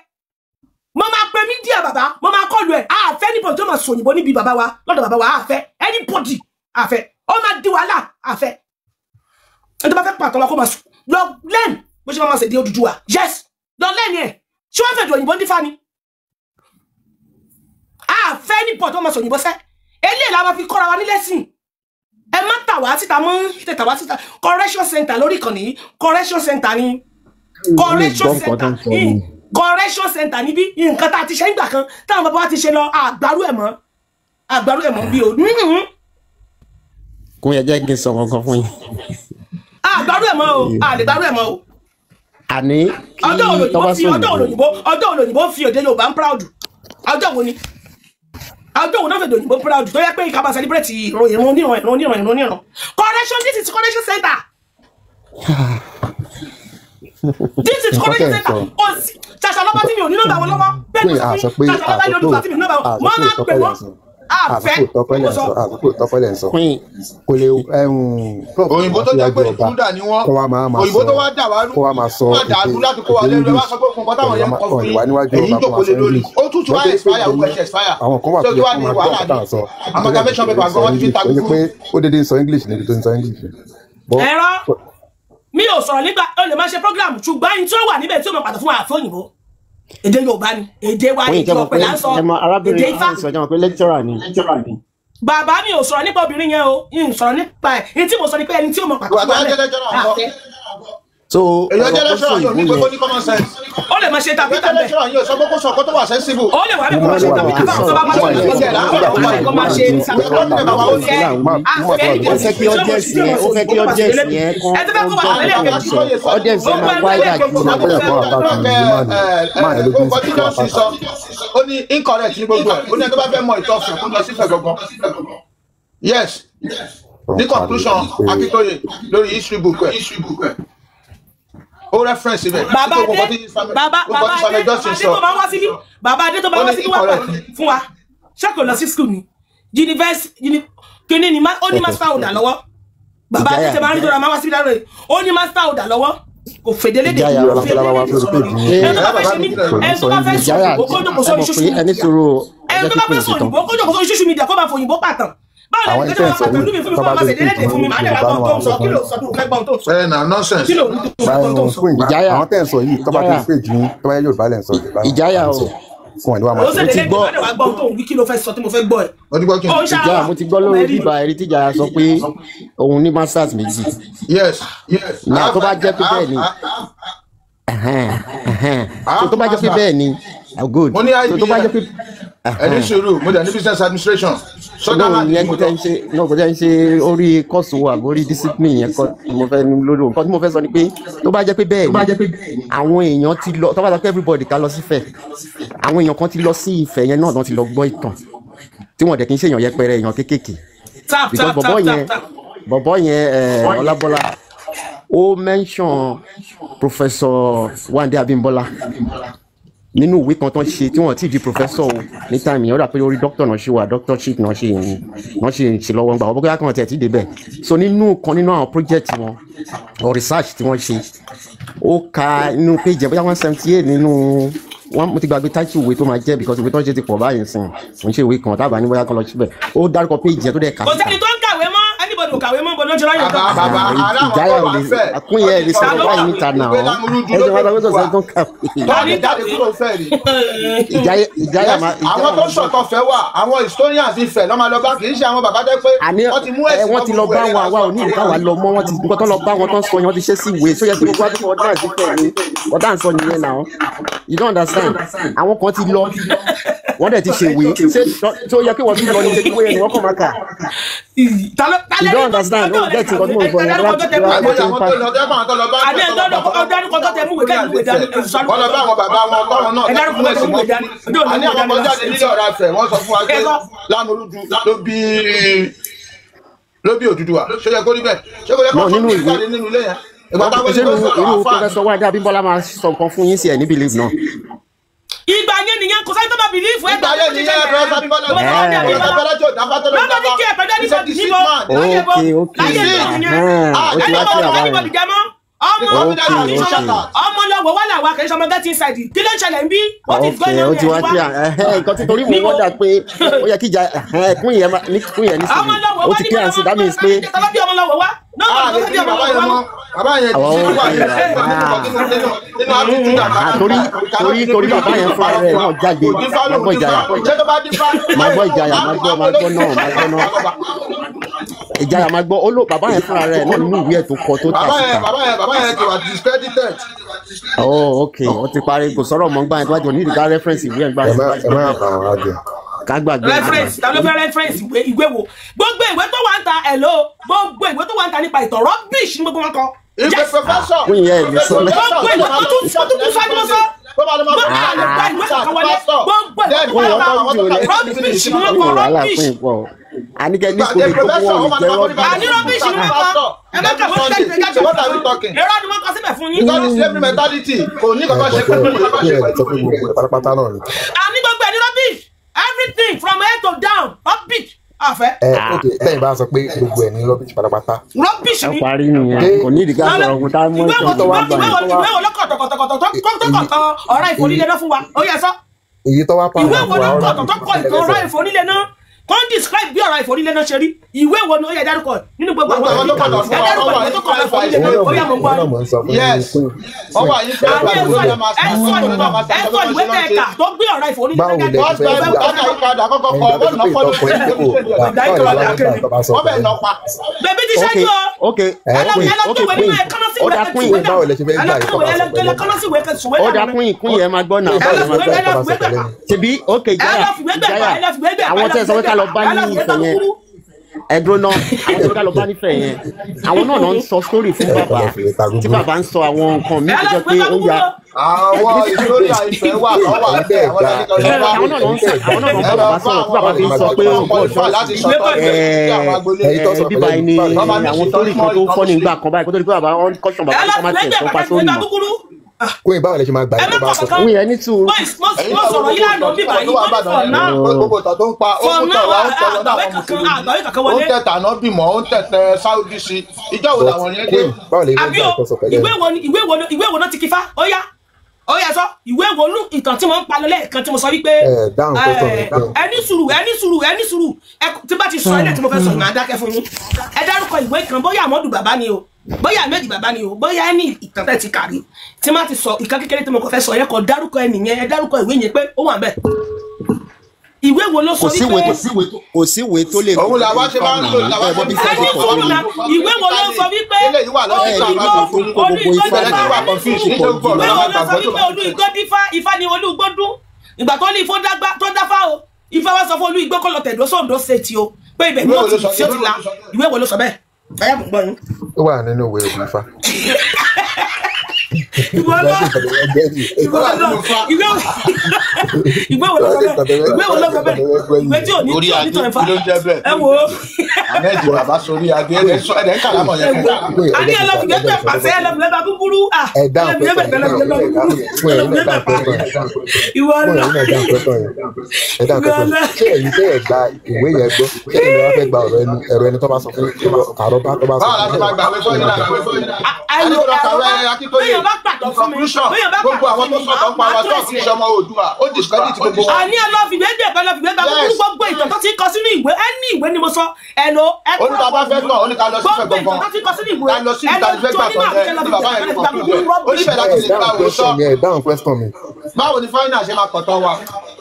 mo máa pe mídíà bàbá mo máa kọlu ẹ̀ àfẹ́ níbo tó máa sòyìnbó níbi bàbá wa lọ́dọ̀ bàbá wa àfẹ́ anybody àfẹ́ ó máa di wàhálà àfẹ́ ẹni tó bá fẹ́ pàtó lọ kó máa sùn lọ lẹ́nu bó ṣe máa ṣèdí Odùduwà yes lọ lẹ́nu ẹ̀ ṣé wọ́n fẹ́ di òyìnbó nífa ni àfẹ́ níbo tó máa sòyìnbó sẹ́ eléyìí la máa fi kọ́ra wa ní lẹ́sìn ẹ má tà wá síta mọ́ tẹ̀tà wá síta correction center lórí ìkànnì correction center ni correction center níbí nǹkan tá a ti ṣe nígbà kan táwọn bàbá wa ti ṣe lọ àgbárù ẹ̀ mọ́ bí o.
kò yẹ jẹ́ kí n sọ kankan fún yín.
àgbárù ẹ̀ mọ́ o àlè gbárù ẹ̀ mọ́ o.
àní kí tọ́ba sọ̀rọ̀
ọjọ́ olóyìnbó fi òde Yorùbá ń proud ọjọ́ wo ni ọjọ́ wo náà fẹ́ dòyìnbó proud tó yẹ pé ìka bá celebrate ìròyìn oníran correction this is correction center. This is correction center. Ṣàṣà lọ́wọ́ tí mi ò ní nọ́mbà wọn lọ́wọ́ bẹ́ẹ̀ ni ṣàṣà lọ́wọ́ tí Odùduwà tí mi ò ní nọ́mbà wọn wọ́n máa pè wọ́n àfẹ́
tọ́pẹ́lẹ̀ ń sọ kò lè
òyìnbó tó jẹ́ pé ìkúndà ni wọ́n òyìnbó tó wá dà wá lù wọ́n dàrú láti kó wa lẹ́nu wá sọ pé fún nǹkan táwọn yẹn kọ́ fún èyí tó kò lè lórí ó tútù wá expire ó kẹ̀ṣẹ̀ expire
àwọn kan wà tó yẹ kó máa gbọ́ ọ̀tá sọ
amalgamation paper gan wọ́n ti fi ta gbogbo
pé ó dédé sọ English níbi tó ń sọ English.
ẹ̀rọ mi ò sọ̀rọ̀ nígbà ó lè máa ṣe program ṣùgbọ́n ẹni tí ó wà níbẹ̀ tí ó máa pàtó fún àfẹ́ òyìnbó èdè Yorùbá ni èdè wa èdè ọ̀pẹ̀ là ń sọ èdè Ifá. Bàbá mi ò sọ̀rọ̀ nípa obìnrin yẹn o n sọ̀rọ̀ nípa ẹ̀ ní tí mo sọ ni pé ẹni tí ó máa pàtó fún àfẹ́.
so
èyàn jẹ́ lẹ́sọ̀rọ̀ yóò ní pé kó ní common sense.
ó lè máa ṣe tàbí tàbí bẹ́ẹ̀.
lẹ́sọ̀rọ̀ yóò sọ pé kó sọ kó tó wà sensible.
ó lè wà bí kò máa ṣe tàbí tàbí àwọn sábà máa ṣe kó máa ṣe tàbí
ó fẹ́ kí audience yẹn kó audience yẹn máa wáyà
ó ní incorrect ní gbogbo ẹ̀ ó ní ẹni tó bá fẹ́ mọ ìtọ́sùn kó lọ sífẹ̀ gangan. Yes ní conclusion Akíntóyè lórí history book ẹ̀ ó reference ibẹ̀.
bàbá adé tó bá wá síbí wá fún wa ṣáàkì lọ sí school ni university kìíní ni ó ní master order lọ́wọ́ bàbá adé tẹ máa ń rí dọ́ra máa wá síbí dáná rẹ̀ ó ní master order lọ́wọ́ kò fèdélédè ẹ tó bá fẹ́ sọ òyìnbó kó jókòó sórí social media kó máa fòyìnbó pàtàn.
àwọn ìfẹ́ sọ yìí tọ́ba tó ti fún mi
nonsense.
àwọn tẹ̀ ń sọ yìí tọ́ba tó ti pè jù tọ́ba yẹ Yorùbá lẹ́ ń sọ
Ìjáyà o
fún ẹ̀ ní wàá máa sọ.
mo ti gbọ́ lórí bíbá ẹ̀rí tíjà sọ pé òun ní masters méjì.
Yes.
náà tó bá jẹ́ pé bẹ́ẹ̀ ni tó bá jẹ́ pé bẹ́ẹ̀ ni good tó bá jẹ́ pé
ẹni sùúrù mo dẹ̀ ní business administration.
yẹn kò tẹ́ ń ṣe orí kọ́ọ̀sì wa àbórí discipline yẹn kọ́ mo fẹ́ lórí nǹkan tí mo fẹ́ sọ ni pé tó bá jẹ́ pé bẹ́ẹ̀ ni àwọn èèyàn ti lọ tó bá sọ pé everybody ká lọ sí Ifẹ̀ àwọn èèyàn kan ti lọ sí Ifẹ̀ yẹn náà ti lọ gbọ́ ìtàn tí wọ́n dẹ̀ kí n ṣèyàn yẹpẹrẹ èèyàn kéékèèké because bọ̀bọ̀ yẹn Ọlábọ́lá ó mention Professor Wande Abímbọ́lá nínú ìwé kan tó ń ṣe tí wọ́n ti di professor o ní time yẹn ó dà pé orí doctor náà ṣe wà doctorship náà ṣe lọ́wọ́ ń gbà wọ́n bóyá kan tẹ̀ tí débẹ̀ so nínú àwọn project wọn or research tí wọ́n ṣe ó ka inú page bóyá 178 nínú mo ti gbàgbé title ìwé tó máa jẹ́ because ìwé tó ń ṣe ti pọ̀ báyìí sìn kò ń ṣe ìwé kan tábà ní bóyá kan lọ síbẹ̀ ó dárúkọ page yẹn tó dẹ̀ kà sí.
kò sẹ́ni tó ń kàwé mọ́ anybody ò kàwé mọ́ bọ́ lọ́jọ́ láyé kan.
Ìjáyà ò lè àkúnyẹ ẹ̀ lè sọ̀rọ̀ báyìí níta náà ẹ̀jẹ̀ wọn lọ́wọ́ sọ̀rọ̀ tó ń kàwé. Ìjáyà máa.
àwọn tó sọ̀tọ̀ fẹ́ wà àwọn historians Ifẹ̀ lọ́mọ lọ bá kì í ṣe àwọn bàbá tẹ́ pé wọ́n ti mú ẹ̀sìn
wọ́n ti lọ bá wọn àwa ò ní ìka wa lọ mọ́ wọ́n ti nǹkan tó lọ bá wọn tó ń sọ yẹn wọ́n ti ṣe sí ìwé sóyẹ kí gbogbo àdúgbò ọdún àti Ifẹ̀ ni ọ̀dà ń sọ nìyẹn náà you don't understand àwọn kan ti lọ wọ́n dẹ̀ ti ṣèwé ṣé tó yẹ kí wọ́n tún lọ ní ṣe wọ́n kọ́ máa kà. You don't understand ó jẹ́ ti nǹkan tí mo sọ yẹn láti fi wá bọ́tí nípa.
àbí ẹ̀dọ́dún kan tẹ mú wèé kẹ́hìn wèé dání.
wọ́n lọ bá àwọn bàbá wọn tọ́wọ́n náà tẹ́lẹ̀ fún ẹ̀sìn mọ́ àní àwọn ọmọ jáde nílé ọ̀rá fẹ̀ wọ́n sọ fún wa pé Lámúrúdù ló bí Odùduwà ṣé yẹ kó rí bẹ́ẹ̀ ṣé kó yẹ kó tó bí jáde nínú ilé yẹn.
ṣé irú Professor Wálé Abímbọ́lá máa sọ nǹkan fún yín sí ẹ̀ ní believe náà.
ìgbà yẹn nìyẹn kò sáyé tó bá believe ẹ̀
ìgbà yẹn nìyẹn Professor Abímbọ́lá ọmọ lọ́wọ́ wà láwa kì í ṣọmọ get inside kí ló ń ṣẹlẹ̀ ń bí what is going on
here nǹkan tí torí mo wọ́n dà pé ó yẹ kí ìjà ẹ̀kún yẹn ní sí ó ti kí àǹsí that means pé
ọmọ lọ́wọ́ wá
torí bàbá yẹn fúnra rẹ̀ náà jáde máa gbọ́ ìjàyà máa gbọ́ náà ìjàyà máa gbọ́ ó lò bàbá yẹn fúnra rẹ̀ náà nínú ìwé ẹ̀ tó kọ tó tà síta.
bàbá yẹn ti wà discredited.
oh ok ó ti parí kò sọ̀rọ̀ mọ́ gbà yẹn tó wájú ní ìdíkà reference ìwé ẹ̀ gbà yẹn. ká gbàgbé
reference ta ló fẹ́ reference ìwé wo gbogbo ìwé tó wà ń ta hello gbogbo ìwé tó wà ń ta nípa ìtàn rubbish ní gbogbo wọn kọ.
ìwé professor
fún ìyá ẹ̀ ní sọ́lẹ̀.
gbogbo ìwé tó tún ṣáájú lọ sọ
Anike ní kò lè tó wọ́n lè jẹ́ rọ́bì.
Àní rọ́bìṣì ni wọ́n kọ́. Ẹ bá kà fún ṣẹ́yìn
what are we talking?
Ẹ̀rọ ni wọ́n kọ síbẹ̀ fún yín.
Because slavery mentality kò ní kankan ṣe pẹ̀lú
pátápátá náà ni.
Àní gbogbo ẹni rubbish everything from head to down rubbish. Àfẹ́.
Ok lẹ́yìn bá a sọ pé gbogbo ẹ̀ ní rubbish pátápátá.
Rubbish ni.
Ẹ parí nìyẹn kò ní ìdíkà sọ̀rọ̀ ọ̀gùn tá a mú ìtàn tó wá gbà yẹn.
Ìwé wo lọ́kọ̀tọ̀kọ̀tọ̀ tó ọ̀rá ìfònílẹ̀ náà fún wa ó yẹ sọ.
Èyí tó wá pa
ìwé wo lọ́kọ̀tọ̀ tó kọ ìtàn ọ̀rá ìfònílẹ̀ náà kàn describe bí ọ̀rá ìfònílẹ̀ náà ṣe rí ìwé wo ni ó yẹ dárúkọ nínú gbogbo àwọn ìwé tó kọ ìfònílẹ̀ náà ó yẹ mọ̀ gbọ́.
Yes wọ́n wà yín fẹ́ẹ́
ẹ̀sọ́ ìwé tẹ̀ka tó gbé ọ̀rá ìfònílẹ̀ náà jáde. Bẹ̀bí ti ṣáájú ọ.
Ó dá kún yìí ó dá kún yìí ẹ máa gbọ́ náà. Ṣebí ok Ìjàyà àwọn tẹ́ ẹ sọ pé ká lọ bá ní Ifẹ̀ yẹn ẹdúró náà àwọn tó ká lọ bá nífẹ̀ẹ́ yẹn àwọn náà lọ ń sọ sórí fún bàbá tí bàbá ń sọ àwọn nǹkan míì tó jẹ́ pé ó ya.
àwọn ìsórí Ifẹ̀ wà lọ́wọ́ àgbẹ̀
àwọn náà lọ ń bá bàbá sọ̀rọ̀ tí bàbá fi ń sọ pé ó ń bọ̀ bíbá ẹni àwọn sórí kan tó fọ́ ní ìgbà kan báyìí kó tó di pé bàbá wọn kọ́ṣọ̀ bàbá tó má tẹ̀ tó pa sórí mọ́.
Kóyìn báwo lè ṣe máa gbà yín tó bá sọ.
Wọ́n yẹn ní tù.
Mo sọ̀rọ̀ yìí lánàá bíbá yìí wọ́n fọ̀ náà.
Gbogbo ìtàn tó ń pa ó ń tẹ̀wá ó ń tẹ̀wá náà mùsùlùmí. Ó ń tẹ̀tà náà bímọ ó ń tẹ̀tẹ̀ Sáúdí sí. Ìjọ́ wo làwọn yẹn dé?
Báwo lè
àbí o ìwé wo náà ti kí fa ó yá ó yá sọ ìwé wo nú ìtàn tí mo ń pa lọ lẹ́ẹ̀kan tí mo sọ wípé ẹni sùúrù tí bá ti sọ ilé tí mo fẹ́ sọ ìmọ̀ adákẹ́ fún yín ẹ dárúkọ ìwé kan bóyá àmọ́dù bàbá ni o bóyá méjì bàbá ni o bóyá ẹni ìtàn tẹ́ ti kàrí tí má ti sọ ìkan kékeré tí mo kàn fẹ́ sọ yẹn kọ dárúkọ ẹnìyẹn ẹ dárúkọ ìwé yẹn pé ó wà bẹ́ẹ̀ ìwé wo ló sọ wípé
kò sí ìwé tó lè
òun làwa ṣe máa ń lò làwa ṣe máa ń lò
ìwé wo ló sọ wípé olú igbó dífá ifá ni olú igbó dún ìgbà tó ní ifó tó dáfá o ifá wá sọ fún olú igbó kó lọ tẹ̀dó sóńdó ṣètì o pé ibẹ̀ ni ó ti la ìwé wo ló sọ bẹ́ẹ̀ báyà mọ̀ gbọ́ yín.
Ó wà nínú ìwé ògùn Ifá.
ìwé wo ló sọ bẹ́ẹ̀ ìwé tí ò ní tí ò ní tó ẹ̀fà ẹ wo.
àmẹ́jì bàbá sórí adé ẹ̀dẹ̀ ń kàlámọ̀ yẹn fún wa.
a ní ẹlọ́fìgbẹ́gbẹ́ pàṣẹ ẹlọ́fìgbẹ́gbẹ́ búburú ìwọ lọ.
Ṣé ẹ̀yin tẹ́ ẹ̀ gba ìwé yẹn gbọ́? Ṣé ẹ̀yin wá fẹ́ gba ẹ̀rọ ẹni tó bá sọ fún àrọ́bá tó bá sọ
báwo la ti máa gbà wípé ní
bẹ́ẹ̀ bá pàtó fún mi
gbogbo àwọn tó sọ̀tọ̀ ń pa wa tó fi ṣọmọ Oòduà ó discredit gbogbo wa.
àní ẹlọ́fìgbẹ́gbẹ́ gbogbo ìtàn tó ti kọ sínú ìwé ẹni ìwé ni mo sọ ẹ̀lò ẹ̀kọ́
oníbàbá fẹ́ tọ̀ ó ní ká lọ sí ìfẹ́ gbọ̀ngàn ká lọ sí ìtàlífẹ́ gbà tọ̀ ẹ́ ní bàbá yẹn kọ̀ fún ìwé ó ní bẹ̀rẹ̀ láti lè ká òwe sọ.
dáhùn question mi.
báwo ni fáínà ṣe máa kọ̀tọ̀ wa.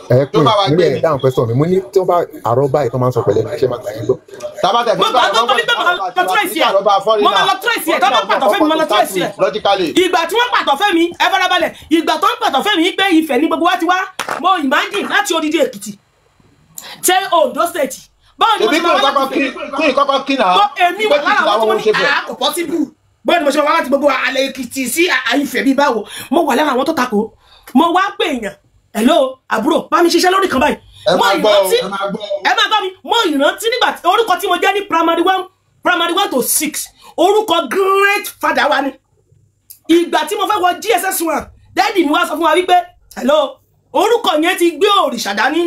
ẹ pín nílẹ̀ dáhùn question mi mo ní tí wọ́n bá àrọ́bá ìtàn máa ń sọ pẹ̀lẹ́ ní ṣé máa gbà yín gbọ́.
ìgbà tí wọ́n pàtó fẹ́ mi ẹ farabalẹ̀ ìgbà tó ń pàtó fẹ́ mi pé Ifẹ̀ ní gbogbo wa ti wá mo imagine láti odidi Èkìtì tẹ Ondo state báwo ni mo ṣe máa wá láti
kí ìkọ́kọ́ kí náà
èmi wà lára àwọn tó ní àkọ́ possible báwo ni mo ṣe máa wá láti gbogbo alẹ́ Èkìtì sí Ifẹ̀ bí báwo mo wà lára àwọn tó takò mo wá pè èèyàn hello àbúrò bá mi ṣiṣẹ́ lórí kan báyìí mo ìrántí ẹ máa gbọ́ mi mo ìrántí nígbà orúkọ tí mo jẹ́ ní primary 1 to 6 orúkọ great father wa ni ìgbà tí mo fẹ́ wọ GSS1 dẹ́ẹ̀dì mi wá sọ fún wa wípé hello orúkọ yẹn ti gbé òrìṣà dání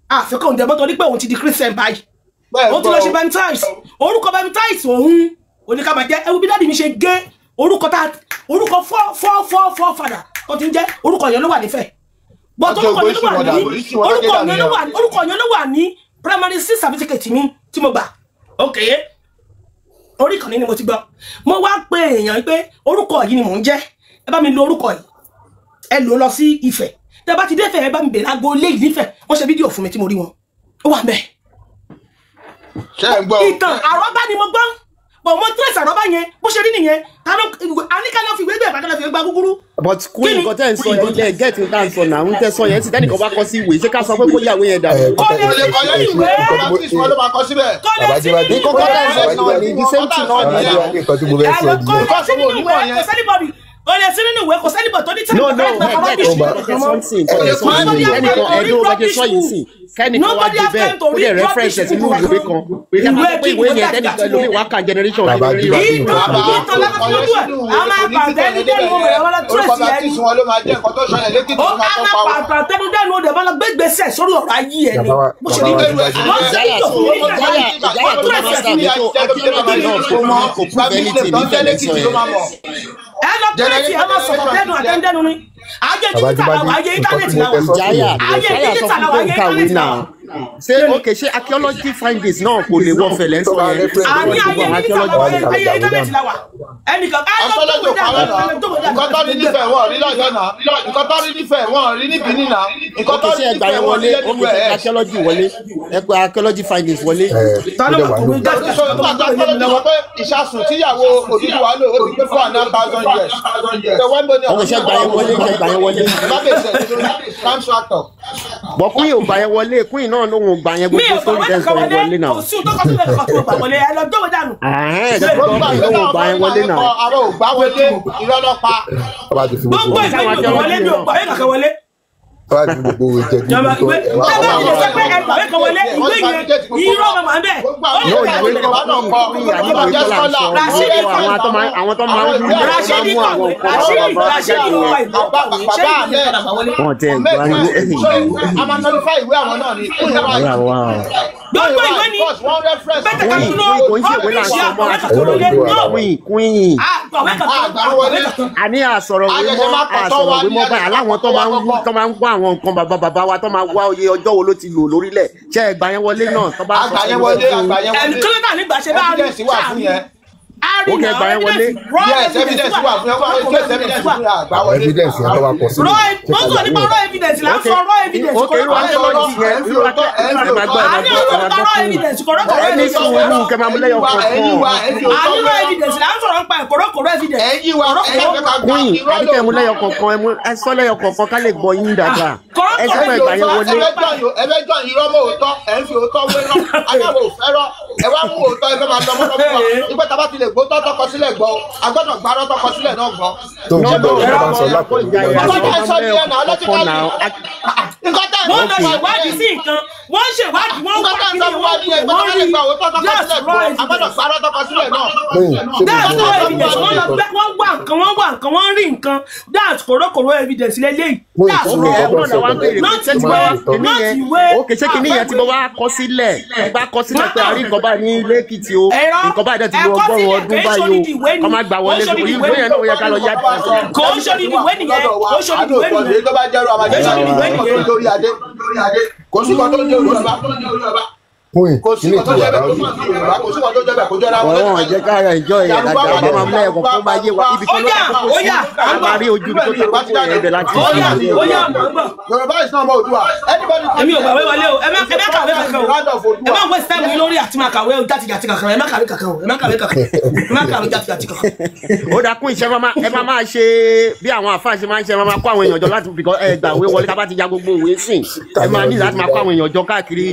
àfikún òǹdẹ̀ mọ́tò nípé òun ti di Christian báyìí ó ti lọ ṣe baptize orúkọ baptize òun oníkàmà jẹ́ ẹwú bí dáàdì mi ṣe gé orúkọ fọ́ fàdà tó ti ń jẹ́ orúkọ yẹn ló wà nífẹ̀ẹ́ but orúkọ yẹn ló wà ní primary 6 certificate mi tí mo gbà ok orí ìkànnì ni mo ti gbọ́ mo wá pé èèyàn pé orúkọ yìí ni mò ń jẹ́ ẹ bá mi lo orúkọ yìí ẹ lò lọ sí Ifẹ̀ tẹ bá ti dé Ifẹ̀ ẹ bá mi bèrè aago lé ìnífẹ̀ wọ́n ṣe fídíò fún mi tí mo rí wọn ó wà ńbẹ̀. ìtàn àrọ́bá ni mo gbọ́ bọ̀ mo tẹ̀sí àrọ́bá yẹn bó ṣe rí nìyẹn àníkàlọ́ fi gbégbé ìbàdàn fi gbá gúgúrú.
but queen nǹkan tẹ́ ń sọ yẹn lẹ́ gẹ́ẹ̀tì ń tà ń sọ náà ń tẹ́ sọ yẹn tí tẹ́nìkan bá kọ sí ìwé ṣé ká sọ pé kó yàwé yẹn dàbí.
kò lè kọ yẹn ìwé
ló máa kọ síbẹ̀.
kò lè sí ìwé
nǹkan tẹ́ ń sọ náà ní the same thing náà ní
o lè sí nínú ìwé kò sẹ́ni bọ̀ tó ní tẹ́lẹ̀
no kẹ́nìkan wá dé bẹ́ẹ̀ ó lè reference ẹ̀ sínú ìwé kan pé ìwé yẹn tẹ́nìkan lórí wákà generation rẹ̀ lórí rẹ̀.
ẹ lọ tẹ́lẹ̀tì ẹ máa sọ̀rọ̀ dẹ́nu àtẹ́ndẹ́nu ni ayé dígítà làwọn ayé íńtánẹ́ẹ̀tì làwọn ayé dígítà làwọn ayé íńtánẹ́ẹ̀tì làwọn.
ṣé okay ṣé archaeology findings náà kò lè wọ fẹlẹ sọ yẹn.
àní ayé dígítà làwọn ayé íńtánẹ́ẹ̀tì làwọn ẹnìkan ẹ lọ tó gbọdọ̀
nǹkan tó rí nífẹ̀ẹ́ wọn rí lọ́jọ́ náà nǹkan tó rí nífẹ̀ẹ́ wọn rí ní Benin náà nǹkan tó rí nífẹ̀ẹ́ wọn rí lẹ́nu
ẹ̀ archaeology wọlé ẹ pé archaeology findings wọlé.
ìṣàsùn tíyàwó Odùduwà lò ó ti pé 4,500 years.
ọkọ̀ ṣe gbà yẹn wọlé ṣe gbà yẹn wọlé. bọ̀ kúnyìn ò gbà yẹn wọlé kúnyìn náà ló ń gbà yẹn gbogbo sórí dẹ́sọ̀ yẹn wọlé náà.
wọlé náà. àwọn ò gbà wọlé irọ́ ló pa.
gbogbo ìgbà yìí wọlé mi ò gbà yín kàkẹ́ wọlé.
wọ́n á ti gbogbo ìjẹ̀bi
ìwé ìwé kan wọlé ìwé yẹn irọ́ ọmọ màá bẹ́ẹ̀.
yóò ìwé kan àwọn tó máa ń mú àwọn wọn tẹ
gbogbo ìwé ni bẹ́ẹ̀ ká dúró
àní àsọ̀rọ̀ wí mọ́ báyìí aláwọn tó máa ń gbọ́ àwọn nǹkan bàbá wa tó máa wá oyè ọjọ́ wo ló ti lò lórílẹ̀ ṣe ẹgbà yẹn wọlé náà tó bá sọ
sí ìwé fún
ẹnì kílódé náà nígbà ṣe bá rí
ó kẹ gbà yẹn wọlé.
yes evidence wà fún ẹ wọ́n evidence wà àgbà wọlé.
evidence yẹn tó wà kọ sílẹ̀.
mọ́tò nípa raw evidence là ń sọ raw evidence
ẹni sùúrù kẹ máa mú lẹ́yọ̀ kọ̀ọ̀kan.
àní raw evidence là ń sọ̀rọ̀ nípa ìkọ̀rọ̀kọ̀rọ̀ evidence.
queen àdìkẹ́ mú lẹ́yọ̀ kọ̀ọ̀kan ẹ sọ lẹ́yọ̀ kọ̀ọ̀kan ká lè gbọ́ yín dáadáa ẹ sọ pé ìgbà yẹn wọlé.
ẹgbẹ́jọ́ irọ́ mọ́ òótọ́ ẹ̀ ń fi òótọ́ wé rọ́ ajáwó òfẹ́rọ́ ẹ wá mú òótọ́ ẹ fẹ́ máa lọ mọ́tọ́ fún wa ìgbẹ́ tá a bá ti lè gbó tọ́kọ sílẹ̀ gbọ́ agbọ́dọ̀ gbárọ́ tọ́kọ sílẹ̀ náà gbọ́.
tó ń jẹ́ bẹ́ẹ̀ ló bá ń sọ lápò ìgbà
wọ́n lọ ṣèwádìí sí nǹkan wọ́n ṣèwádìí wọ́n wá kí ni wọ́n rí wọ́n rí nǹkan that's kòrókòró evidence lélẹ́yìí that's
ok ṣé kìíní yẹn tí mo wá kọ sílẹ̀ bá kọ sílẹ̀ pé àrí nǹkan báyìí ní Lẹ́kìtì o nǹkan báyìí dẹ̀ ti lo ọgọ́rùn-ún ọdún báyìí o kọ́ máa gbà wọlé ìwé yẹn náà ó yẹ ká lọ yá dìbò.
kò ń ṣòdì ìwé nìyẹn kò ń ṣòdì ìwé nìyẹn
kò sí kan tó ń jẹ́ Yorùbá kò sí kan tó jẹ́ bẹ́ẹ̀ kò sí kan tó jẹ́ bẹ́ẹ̀ kò jọra wọn.
ọ̀rọ̀ jẹ́ ká ara ìjọ yẹn dáadáa ọba máa múlẹ̀ ẹ̀kọ́ kó máa yé wa ibi kan ló kọ́ kó sí àmàrí ojú tó tó kó yẹn ẹ̀bẹ̀ láti ṣe.
Yorùbá is not about Oòduà.
èmi ò gbàwé wọlé o ẹ má kàwé kankan o ẹ má wẹ́sì táìmù yín lórí àti máa kàwé o jàtìjàtì kankan ẹ má kàwé kankan o ẹ má kàwé jàtìjàtì kankan.
ó dákún iṣẹ́ ẹ máa ṣe bí àwọn àfáà ṣe máa ń ṣe ẹ máa kó àwọn èèyàn jọ láti gbàwé wọlé ká bá ti ya gbogbo òwe sìn ẹ máa ní láti máa kó àwọn èèyàn jọ káàkiri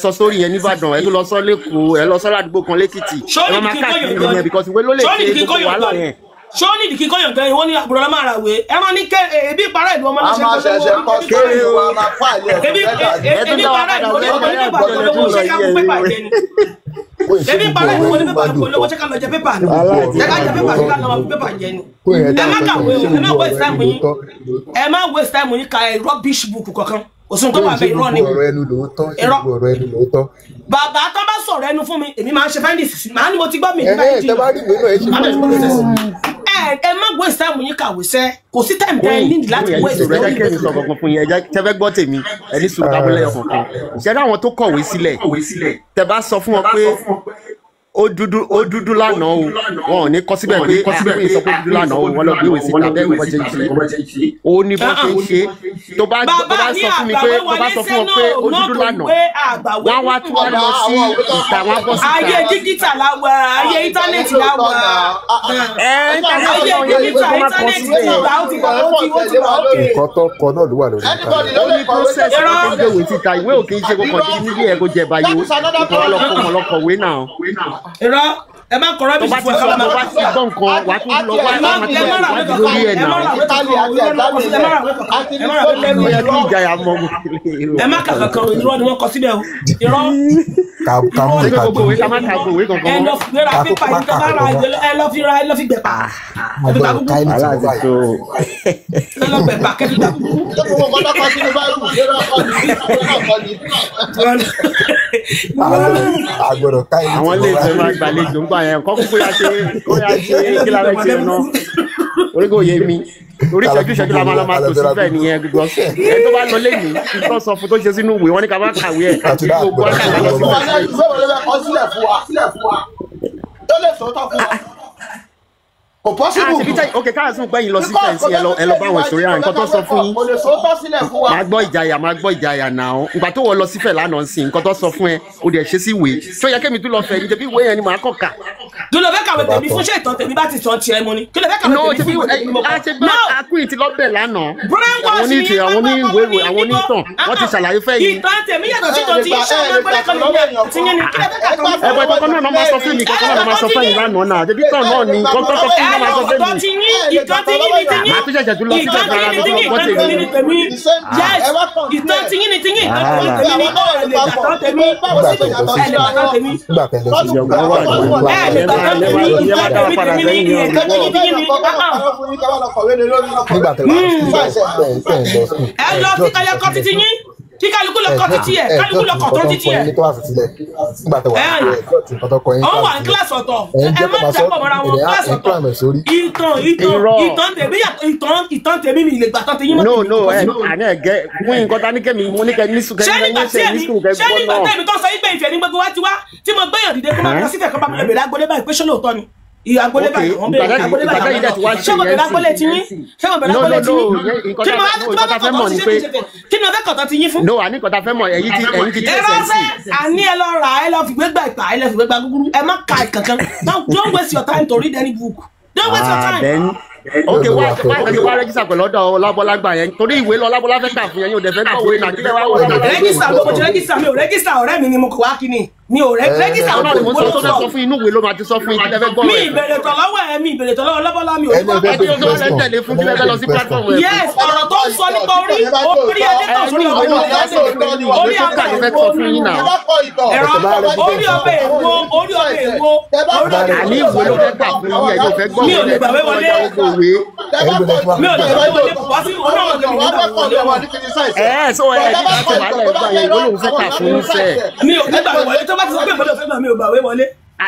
sọ sórí yẹn nìbàdàn ẹ tó lọ sọ lẹ́kọ̀ọ́ ẹ lọ sọ ládùúgbò kan lẹ́kìtì ẹ máa káàkiri yẹn because ìwé ló lè ṣe gbogbo wàhálà yẹn.
sọ́ọ́nì ìdí kíkọ́ yọ̀ǹkan ìwọ́n ní àbúrò ọlọ́mọ ara wé ẹ máa ní ebi para ìlú ọmọ náà ṣe
kọ́ kéré o ebi
para ìlú ọmọ náà ṣe ká fún pépà ìjẹni. Ebi parẹ́ ìwé ní pépà polówó ṣé ká lọ jẹ pépà ni. Ṣé ká jẹ pépà ní ká lọ pépà jẹ ni. Ẹ má kàwé o, ẹ má waste time yín. Ẹ má waste time yín ka rubbish book kankan. Òsùn tó wà bẹ irọ́ ni.
ọ̀rọ̀ ẹnu lóòótọ́.
Bàbá tó bá sọ̀rọ̀ ẹnu fún mi, èmi máa ń ṣe findings sí. Màá ní mo ti gbọ́ mi nígbà yìí.
Tẹ́ bá rí ìwé náà ẹ ṣe
ẹ má waste time yín kàwé sẹ́. Kò sí time tẹ́ ní láti waste time.
Ẹ jẹ́ kí ẹni sọ kankan fún yín, ẹ jẹ́ tẹ́ fẹ́ gbọ́ tèmi, ẹni sùn kábúlẹ̀ ọ̀kankan. Ìṣẹ́dá àwọn tó kọ̀wé sílẹ̀, tẹ́ bá sọ fún wọn pé ó dúdú lánàá o, wọn ò ní kọ síbẹ̀ pé àwọn èèyàn sọ pé ó dúdú lánàá o, wọn lọ gbé ìwé síta bẹ́ẹ̀ bó ṣe ń ṣe. Ó ní bó ṣe ń ṣe. Tó bá sọ fún mi pé tó bá sọ fún wọn pé ó dúdú lánàá, wọ́n wá tún wá lọ sí ìta, wọ́n bọ́ síta.
Ayé dígítà la wà, ayé íńtánẹ́ẹ̀tì la wà. Ayé dígítà íńtánẹ́ẹ̀tì ti wà, ó ti wà ókè.
nǹkan tó kọ náà ló wà lórí ìta.
Ó ní process tó ń gbé ìwé síta, ìwé ò kì í ṣe kókò tí níbi ẹ̀ kó jẹ báyìí ó kọ́ wá lọ kó wọn lọ́kọ̀wé náà.
Irọ́ ẹ má kọ̀rọ̀ bí fún ẹ
tó bá ti gbọ́ nǹkan wà á tún lọ wá lórí ẹ̀ náà.
Ẹ má kàkà kan irọ́ ni wọ́n kọ síbẹ̀ o. Irọ́
ṣé gbogbo òwe ká má ka gbogbo òwe kankan
ẹ lọ fi ra pépà yìí tó bá ra ẹ lọ fi gbẹ̀pà. Ẹ fi gbàgbọ́ ẹ lọ gbẹ̀pà kẹ́fi gbàgbọ́.
Àwọn ilé ìfẹ́ máa gbàlejò ń gbà yẹn kọ́ kúkú yá ṣe kí lára ṣe náà orí kò yé mi orí ìṣẹ́jú la máa tò síbẹ̀ nìyẹn gbogbo ẹ tó bá lọ lẹ́yìn tó sọ fún tó ṣe sínú ìwé wọn ní ká bá kàwé ẹ̀ àti gbogbo àkàwé lọ síbẹ̀. Kò possible. Ok, káyọ̀ sún gbẹ̀yìn lọ sí fẹ̀ǹsì ẹ lọ bá àwọn ìṣòro yàrá nǹkan tó sọ fún yín. Máa gbọ́ ìjayà náà. Ìgbà tó wọ lọ sífẹ̀ lánàá sí nǹkan tó sọ fún ẹ, o dẹ̀ ṣe sí ìwé. Tó yẹ kémi tún lọ fẹ̀ ní tẹ̀bí ìwé yẹn ni màá kọ̀ kà.
Kí ló fẹ́ kàwé tèmi fún ṣé ìtàn tèmi bá ti sàn tiẹ̀ mu ni? Kí ló fẹ́ kàwé tèmi fún ìwé mo kọ́?
Akúyìn ti lọ bẹ̀ lánàá. Àwọn oníṣẹ́ àwọn oníwèé àwọn onítàn wọ́n ti ṣàlàyé fẹ́ yìí.
Ìtàn tèmi yàtọ̀ sí ìtàn tí iṣẹ́ ọlọ́gbẹ́lẹ́ kan ló yẹ ti yẹn ni kí ló fẹ́ kàwé.
Ẹgbẹ́ kankan náà máa sọ fún mi kankan náà máa sọ fún yín lánàá náà. Débi tán náà ni kankan sọ fún yín náà máa sọ fún mi.
Ìtàn tí yín ni ti yín.
Màá tún ṣẹ̀ṣẹ̀ tún lọ sí ìjọba ara mi
ìtàn tèmi ni tèmi. Yes, ìtàn tí yín ni ti yín. Ìtàn tèmi ni ọ̀rẹ́ lè gbàtàn tèmi. Ẹ lè gbàtàn tèmi. Ẹ lè gbàtàn tèmi. Ìtàn tèmi tèmi ni ìtàn tí yín ti yín ni. Ẹ lọ sí kálẹ̀ kọ́ títí yín. Kí kálukú lọ kọ́ títí ẹ̀, kálukú lọ kọ́ tó títí ẹ̀. Ó wà ní kíláàsì ọ̀tọ̀. Ẹ má jábọ̀ mọ́ra wọn kíláàsì ọ̀tọ̀. Ìtàn tèmi mi lè gbà tán tèmi.
No, àná ẹ̀gẹ́ fún nǹkan tá ní kẹ́mi mo ní kẹ́ ní sùn kẹ́mi ní ṣe ní sùn kẹ́mi
bọ́ náà. Ṣé nígbà tẹ́mi tó sọ ìgbẹ́ ìfẹ́ ní gbogbo wá ti wá tí mo gbẹ́yàn dìde kó máa lọ sífẹ̀ kó bá mi lè bèrè agbolé báyìí pé ṣé lóòótọ́ ni? Agbolé báyìí wọ́n bẹ̀rẹ̀ agbolé báyìí ṣé mo bẹ̀rẹ̀ agbolé ti yín ṣé mo bẹ̀rẹ̀ agbolé ti yín kí ni wọ́n fẹ́ mọ̀ ni pé kí ni wọ́n fẹ́ kọ̀tọ̀ ti yín fún.
No, àní kọ̀tọ̀ fẹ́ mọ̀ ẹ̀yìn ti tẹ̀sẹ̀ sí.
Àní ẹ lọ rà ẹ lọ fìgbé gbà ìpà ẹ lọ fìgbé gbà gúgúrú ẹ má ka ìkankan don't waste your time to read any book don't waste your time.
Ok, wá rẹ́gísà pẹ̀lú ọ̀dọ̀ Ọlábọ́lágbà yẹn torí ìwé lọ Ọlábọ́lá fẹ́ kà fún yẹn yóò dẹ̀ fẹ́ kọ̀wé náà kílẹ̀ wá wọ̀ náà.
Rẹ́gísà ló mo ti rẹ́gísà mi ò rẹ́gísà ọ̀rẹ́ mi ni mo kò wá kíni mi ò rẹ́gísà
ọ̀nà ni mo sọ fún inú ìwé ló máa ti sọ fún yín kílẹ̀ fẹ́ gbọ́
mi ìbèrè tọ̀ lọ́wọ́ ẹ̀ mi ìbèrè tọ̀ lọ́wọ́ Ọlábọ́lá mi ò ní wá
ẹni tó lẹ́ tẹ̀lé fún kílẹ̀ fẹ́ lọ sí platform rẹ̀.
Yes, ọ̀rọ̀ tó ń sọ nípa orí ẹdẹ́tọ̀ sórí ọ̀bẹ orí ọbẹ̀ èwo
àní ìwé ló fẹ́ kà fún yín ẹ̀yọ́ fẹ́ gbọ́
mi ò lè gbàgbé wọlé mi ò lè gbàgbé wọlé wá sí
sọ ẹ ní láti wà lẹ gbà yẹn ìwé lòun fẹ́ kà fún yín sẹ.
mi ò ní gbàgbé wọlé tó bá ti sọ pé mo lè fẹ́ gbà mi ò gbàgbé wọlé.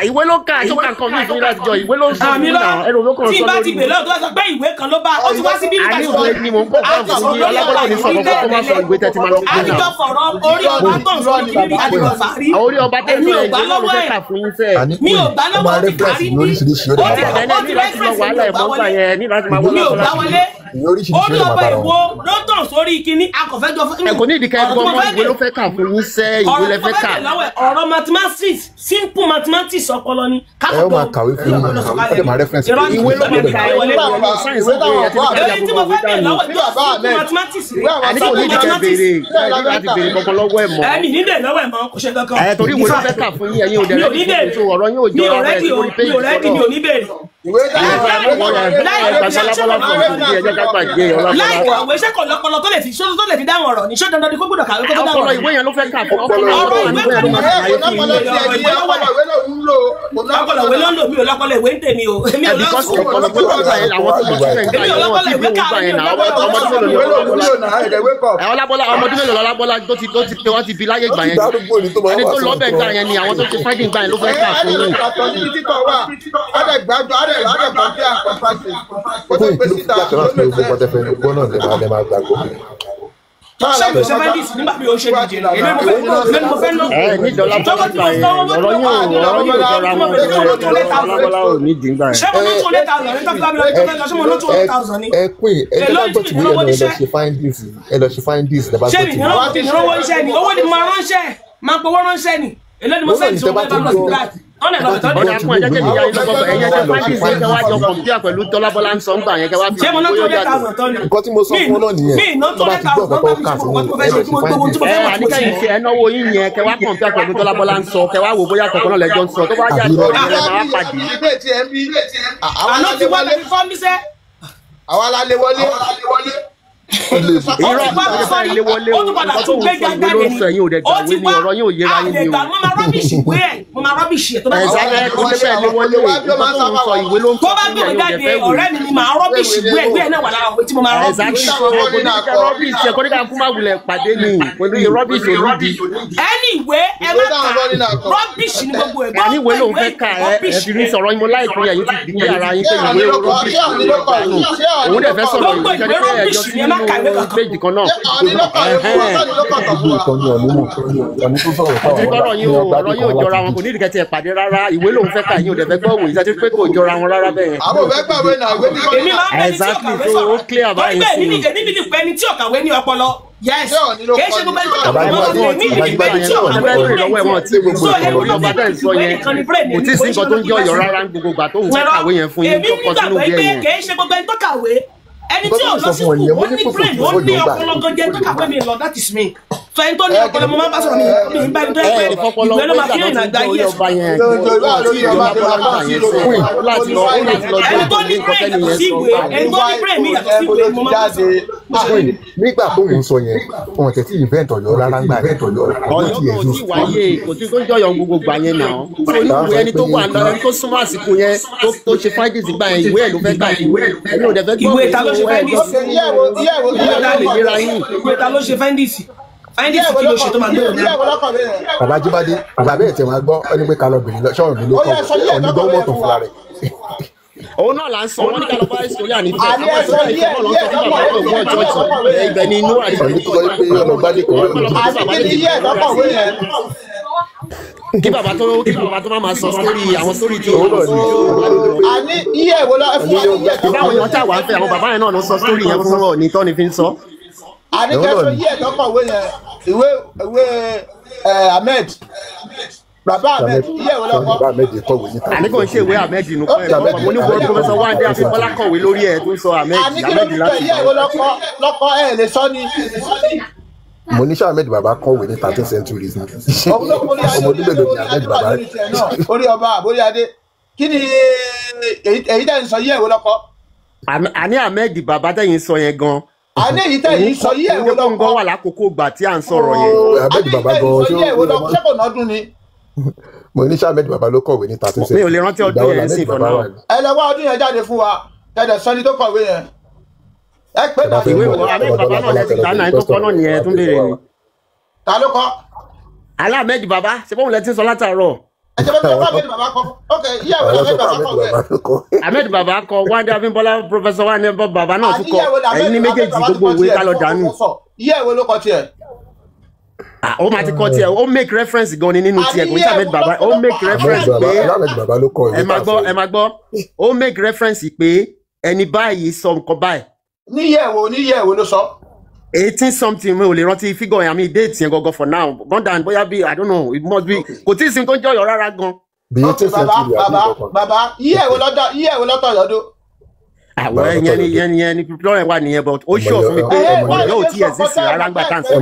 Ìwé ló kà tó kà nǹkan mi fún yín láti jọ ìwé ló ń sọ fún náà ẹrù ló kàn sọ lórí.
tí bá ti bèèrè lọ́wọ́ tó bá sọ pé ìwé kan ló bá ó ti wá sí bí nípa
ìwé ni mò ń kọ́ fún mi Ọlábọ́lá ní sọ̀rọ̀ kó má sọ ìwé tẹ́tí máa lọ kú náà.
àdìjọ fọ̀rọ̀ orí ọba tó ń sọ níbi àdìjọ fàárí.
Orí ọba tẹ́ mi ò gbà lọ́wọ́ ẹ̀
mi ò gbà lọ́wọ́ ti kárí bí ó ti rẹ́sìrẹ́sì mi ò gbà wọlé orí ọba èwo ló tàn sórí kíní akọ̀fẹ́jọ fún mi.
ẹ̀kọ́ ní ìdíkẹ́ ẹ̀kọ́ ọmọ ìwé ló fẹ́ kà fún yín sẹ́ ìwé lẹ fẹ́ kà.
ọ̀rọ̀ mathematics simple mathematics ọpọlọ ni.
ẹ ó máa kàwé fún yín náà ó dẹ̀ máa reference.
ìwé ló máa kà wọlé wọlé sáyẹ̀nsì ìwé àti
èyí tí mo fẹ́ bẹ̀rẹ̀ lọ́wọ́ simple mathematics rẹ̀.
àní kò ní ìdíkẹ́ béèrè láti béèrè kankan lọ́wọ́ ẹ̀ mọ́.
ẹ̀mí níbẹ̀ lọ́wọ́ ẹ̀ mọ́ kò ṣe kankan.
torí ìwé ló fẹ́ kà fún yín ẹ̀yin ò dẹ̀ rẹ́dí ọ̀rọ̀ yín ò jọ ọ̀rọ̀ ẹ̀
mi ò rẹ́dí mi ò ní béèrè láìkọ̀wé ṣé kò lọ́pọlọ tó lè fi dáhùn ọ̀rọ̀ ní ṣé dandan ni kó gbọ́dọ̀ kàwé kó tó dáhùn ọ̀rọ̀.
ìwé yẹn ló fẹ́ kà fún
ọ̀rọ̀ ìwé kan ní ọpọlọ ìwé ló ń lò mí ò lọ́pọlọ ìwé ń tèmi o èmi ò
ọmọdún mélòó lọ́lábọ́lá tó ti pé wọ́n ti bí láyé ìgbà yẹn ẹni tó lọ́bẹ̀ gbà yẹn ni àwọn tó ti fáìdì gbà yẹn ló fẹ́ kà fún yín.
ṣé fẹ́ndìsì nígbà mi ò ṣe díje èmi mo fẹ́ lọ.
ní dọ́là bọ́lá gbà yẹn ọ̀rọ̀ yóò jọra wọn ọlọ́bọ́lá ò ní dín gbà yẹn.
ṣé mo ní 200,000 ní tọ́kítà mi lọ́ọ́ ṣé mo ní 200,000 ní.
ẹ pé ẹ tó bá gbọ́ tí wọ́n lọ ṣe findings ẹ lọ ṣe findings ẹ bá gbọ́ tí wọ́n.
ṣé mi ìrànwọ́ iṣẹ́ ni owó ni mo ránṣẹ́ máa gbowó ránṣẹ́ ni èlé ni mo sẹ́ni tí mo fẹ́ bá lọ sí kíláàsì.
ọ̀nà fún ẹ̀jẹ̀ kejì ayé lọ́gbọ̀n ẹ̀yẹ jẹ́ findings yẹn kẹwàá jọ kọ̀mpútà pẹ̀lú tọ́lábọ́lá ń sọ ń gbà yẹn kẹwàá fi.
ṣé mo ná 200,000 tán ni.
nǹkan tí mo sọ fún náà nìyẹn.
mi ná 200,000 tán bá
àníkẹ́yìn ṣe ẹnáwó yín yẹn kẹwàá kọ̀mpútà pẹ̀lú tọ́lábọ́lá ń sọ kẹwàá wò bóyá kọ̀ọ̀kan náà lẹ́jọ́ ń sọ tó bá yà jọ ìrẹ̀lẹ̀ máa pàdé.
àná ti wá lẹ́ni fọ́nbíṣẹ́.
àwa la lè wọlé.
irọ́ ilé wọlé o nǹkan tó ń sọ ìwé ló ń sọ ẹ̀yin ò dẹ̀ gbàwé ni ọ̀rọ̀ yín ò yẹra yín ni o.
mo máa rọ́bìṣì ìwé ẹ̀ mo máa rọ́bìṣì ẹ̀ tó bá
ẹ̀sán ẹ̀ kò tẹ́lẹ̀ ilé wọlé o nǹkan tó ń sọ ìwé ló ń
tó
sọ
bá
ẹ̀yin
gbé
ò
jáde
dẹ̀ fẹ́ wò.
ọ̀rẹ́ mi ni màá rọ́bìṣì ìwé ẹ̀ náà wà lára òwe tí mo máa
ẹ̀sán
rọ́bìṣì.
kọ́níkà fún máa wulẹ̀ pàdé ni pẹ̀lú rọ́bìṣì olùdí.
ẹni ìwé ẹ má kà rọ́bìṣì ní gbogbo ẹ̀.
ẹni ìwé lòun fẹ́ kà ẹ fi ní sọ̀rọ̀ yín mo láìpẹ́ yẹn ti di ara yín pé ìwé rọ́bìṣì òun dẹ̀ fẹ́ sọ̀rọ̀ yìí kẹ́ni pé ẹjọ́ sí nínú péjì kan náà. ọ̀rọ̀ yóò jọra wọn kò ní ìdíkẹ́ tí ẹ pàdé rárá ìwé lòun fẹ́ kà yín ò dẹ̀ fẹ́ gbọ́ òun ìṣẹ́ tí pé kò jọra wọn rárá bẹ́ẹ̀.
àwọn òfẹ́ gbàgbé náà ìwé ní
èmi máa ń bẹ ní tí
exactly
ọ̀kàwé
so
sọ̀rọ̀
ó clear báyìí
torí
sí
bẹ́ẹ̀ níbi ní pé ẹni tí ọ̀kàwé ní ọpọlọ yes kì í ṣe gbogbo ẹni tó kàwé ní ọpọlọ ní níbi pé ẹni tí ọ̀kàwé ní
lọ́wọ́ ẹ̀wọ̀n tí gbogbo orí ọba bẹ́ẹ̀ sọ yẹn kò tí ì sí nǹkan tó ń jẹ́ ọ̀yọ́ rárá ní gbogbo ìgbà tó ń kàwé yẹn fún yín tó kọ sínú bí ẹ̀yẹn.
kì í ṣe gbogbo ẹni tó kàwé ẹni tí ò lọ sí skul ó ní brain ó ní ọpọlọ gọjẹ tó kàwé mi lọ that is me so ẹni tó ní ọpọlọ mo máa bá sọ̀rọ̀ mi ń bá ẹni tó yẹ pé ìwé ló máa fi rìn àgbà yé ẹni tó ní brain yàtọ̀ sí ìwé ẹni tó ní brain mi yàtọ̀ sí ìwé mo máa bá sọ̀rọ̀.
nígbà tó ń sọ yẹn wọn tẹ̀ tí invent ọ̀yọ́ rárá gbà yẹn
ọ̀yọ́ kò tí wáyé kò tí tó jọyọ̀ gbogbo gbà yẹn náà olùkú ẹni tó wà lọ ẹni tó súnmọ́ àsìkò yẹn tó ṣe fáìdìsì gbà yẹn ìwé ẹ̀ ló fẹ́ gbà ẹni ò dẹ̀ fẹ́ gbọ́
ìwé ta ló ṣe fẹ́ndìsì
ìwé
ta ló ṣe fẹ́ndìsì fẹ́ndìsì kí ló ṣe tó máa gbé òní.
bàbá jíbádé bàbá bẹ́ẹ̀ tẹ̀ wọ́n gbọ́ ẹni pé ká lọ bìnrin sọ̀rọ̀ mi ló kọ́ ọ̀ní gbọ́ mọ́tò fúnra rẹ̀.
òun náà là ń sọ wọn ní kálọ bá ìsòrí ànífẹ àwọn ìsòrí ànífẹ lọ sọ fún bàbá tó gbọ́ chọọchì ibẹ̀ ni inú àdìsẹ
ọ̀ní tó sọ pé ọlọ́gbádé kan
kí bàbá tó máa sọ sórí àwọn sórí tí òun lọ ní.
àní iye ìwé lọ fún wa ní iye tó
ìbáwọn èèyàn tá wà ń fẹ́ àwọn bàbá yẹn náà ló sọ sórí yẹn fún ọ ní tọ́ni fi ń sọ.
àní kẹsàn iye tó kọ̀wé yẹn ìwé Ahmed bàbá Ahmed iye ìwé lọ kọ.
àní kò ń ṣe ìwé Ahmed nù kọ́ ẹ̀ lọ́kọ̀ mo ní wọ́n Professor Wande Abímbọ́lá kọ̀wé lórí ẹ̀ tó ń sọ Ahmed
àní kí ló ń tẹ iye ìwé lọ́kọ ẹ̀ lè sọ ni.
mo ní sọ Ahmed baba kọ̀wé ní 13th century ni ọmọ ọdún mélòó ni Ahmed baba.
orí ọba àbórí adé kí ni èyí tẹ̀ ń sọ iye ìwé lọ́kọ.
àní Ahmed baba tẹ̀yìn sọ yẹn gan.
àní èyí tẹ̀yìn sọ iye ìwé lọ́kọ.
òun gan wà lákòókò ìgbà tí à ń sọ̀rọ̀ yẹn.
Ahmed baba gan
ṣé kò nọdún ni.
mo ní sọ Ahmed baba ló kọ̀wé ní 13th century.
mi ò lè rántí ọdún yẹn sí ìfọ̀nà.
ẹ lọ wá ọdún yẹn jáde fún wa kẹ̀dẹ̀ sọ ni tó kọ̀wé yẹn. ẹ pé náà
ìwé wo Ahmed baba náà lẹ́sìn gbà náà tó kọ́ náà nìyẹn tún béèrè ni.
ta ló kọ.
Ahmed baba ṣe bóun lẹ ti ń sọ látàárọ̀.
ẹ jẹ́ bẹ́ẹ̀ Ahmed baba kọ ok iye ìwé Ahmed baba kọ wẹ̀.
Ahmed baba kọ Wande Abímbọ́lá Professor Wande baba náà tún kọ ẹ̀yin ní méjèèjì gbogbo ìwé ká lọ dànù.
iye ìwé ló kọ tiẹ̀.
ó máa ti kọ tiẹ̀ ó make reference gan ni nínú tiẹ̀ kò ní Ahmed baba ó make reference pé ẹ máa gbọ́ ó make reference pé ẹni báyìí sọ nǹkan báyìí.
níyẹ̀ ìwé ló sọ. 18
something mi ò lè rántí figure yẹn àmì date yẹn gangan for now more than bóyá bí I don't know it must be kò tí ì sin tó ń jẹ́ ọ̀yọ́ rárá gan.
bí 18th century àbí kankan.
bàbá iye ìwé lọ́tọ̀ yọdún.
àwọn yẹn ni pípọ́n wà nìyẹn but ó ṣọ̀ fún mi pé ọ̀yọ́ ò tí ẹ̀ sí sí rárá gbà tá à ń sọ.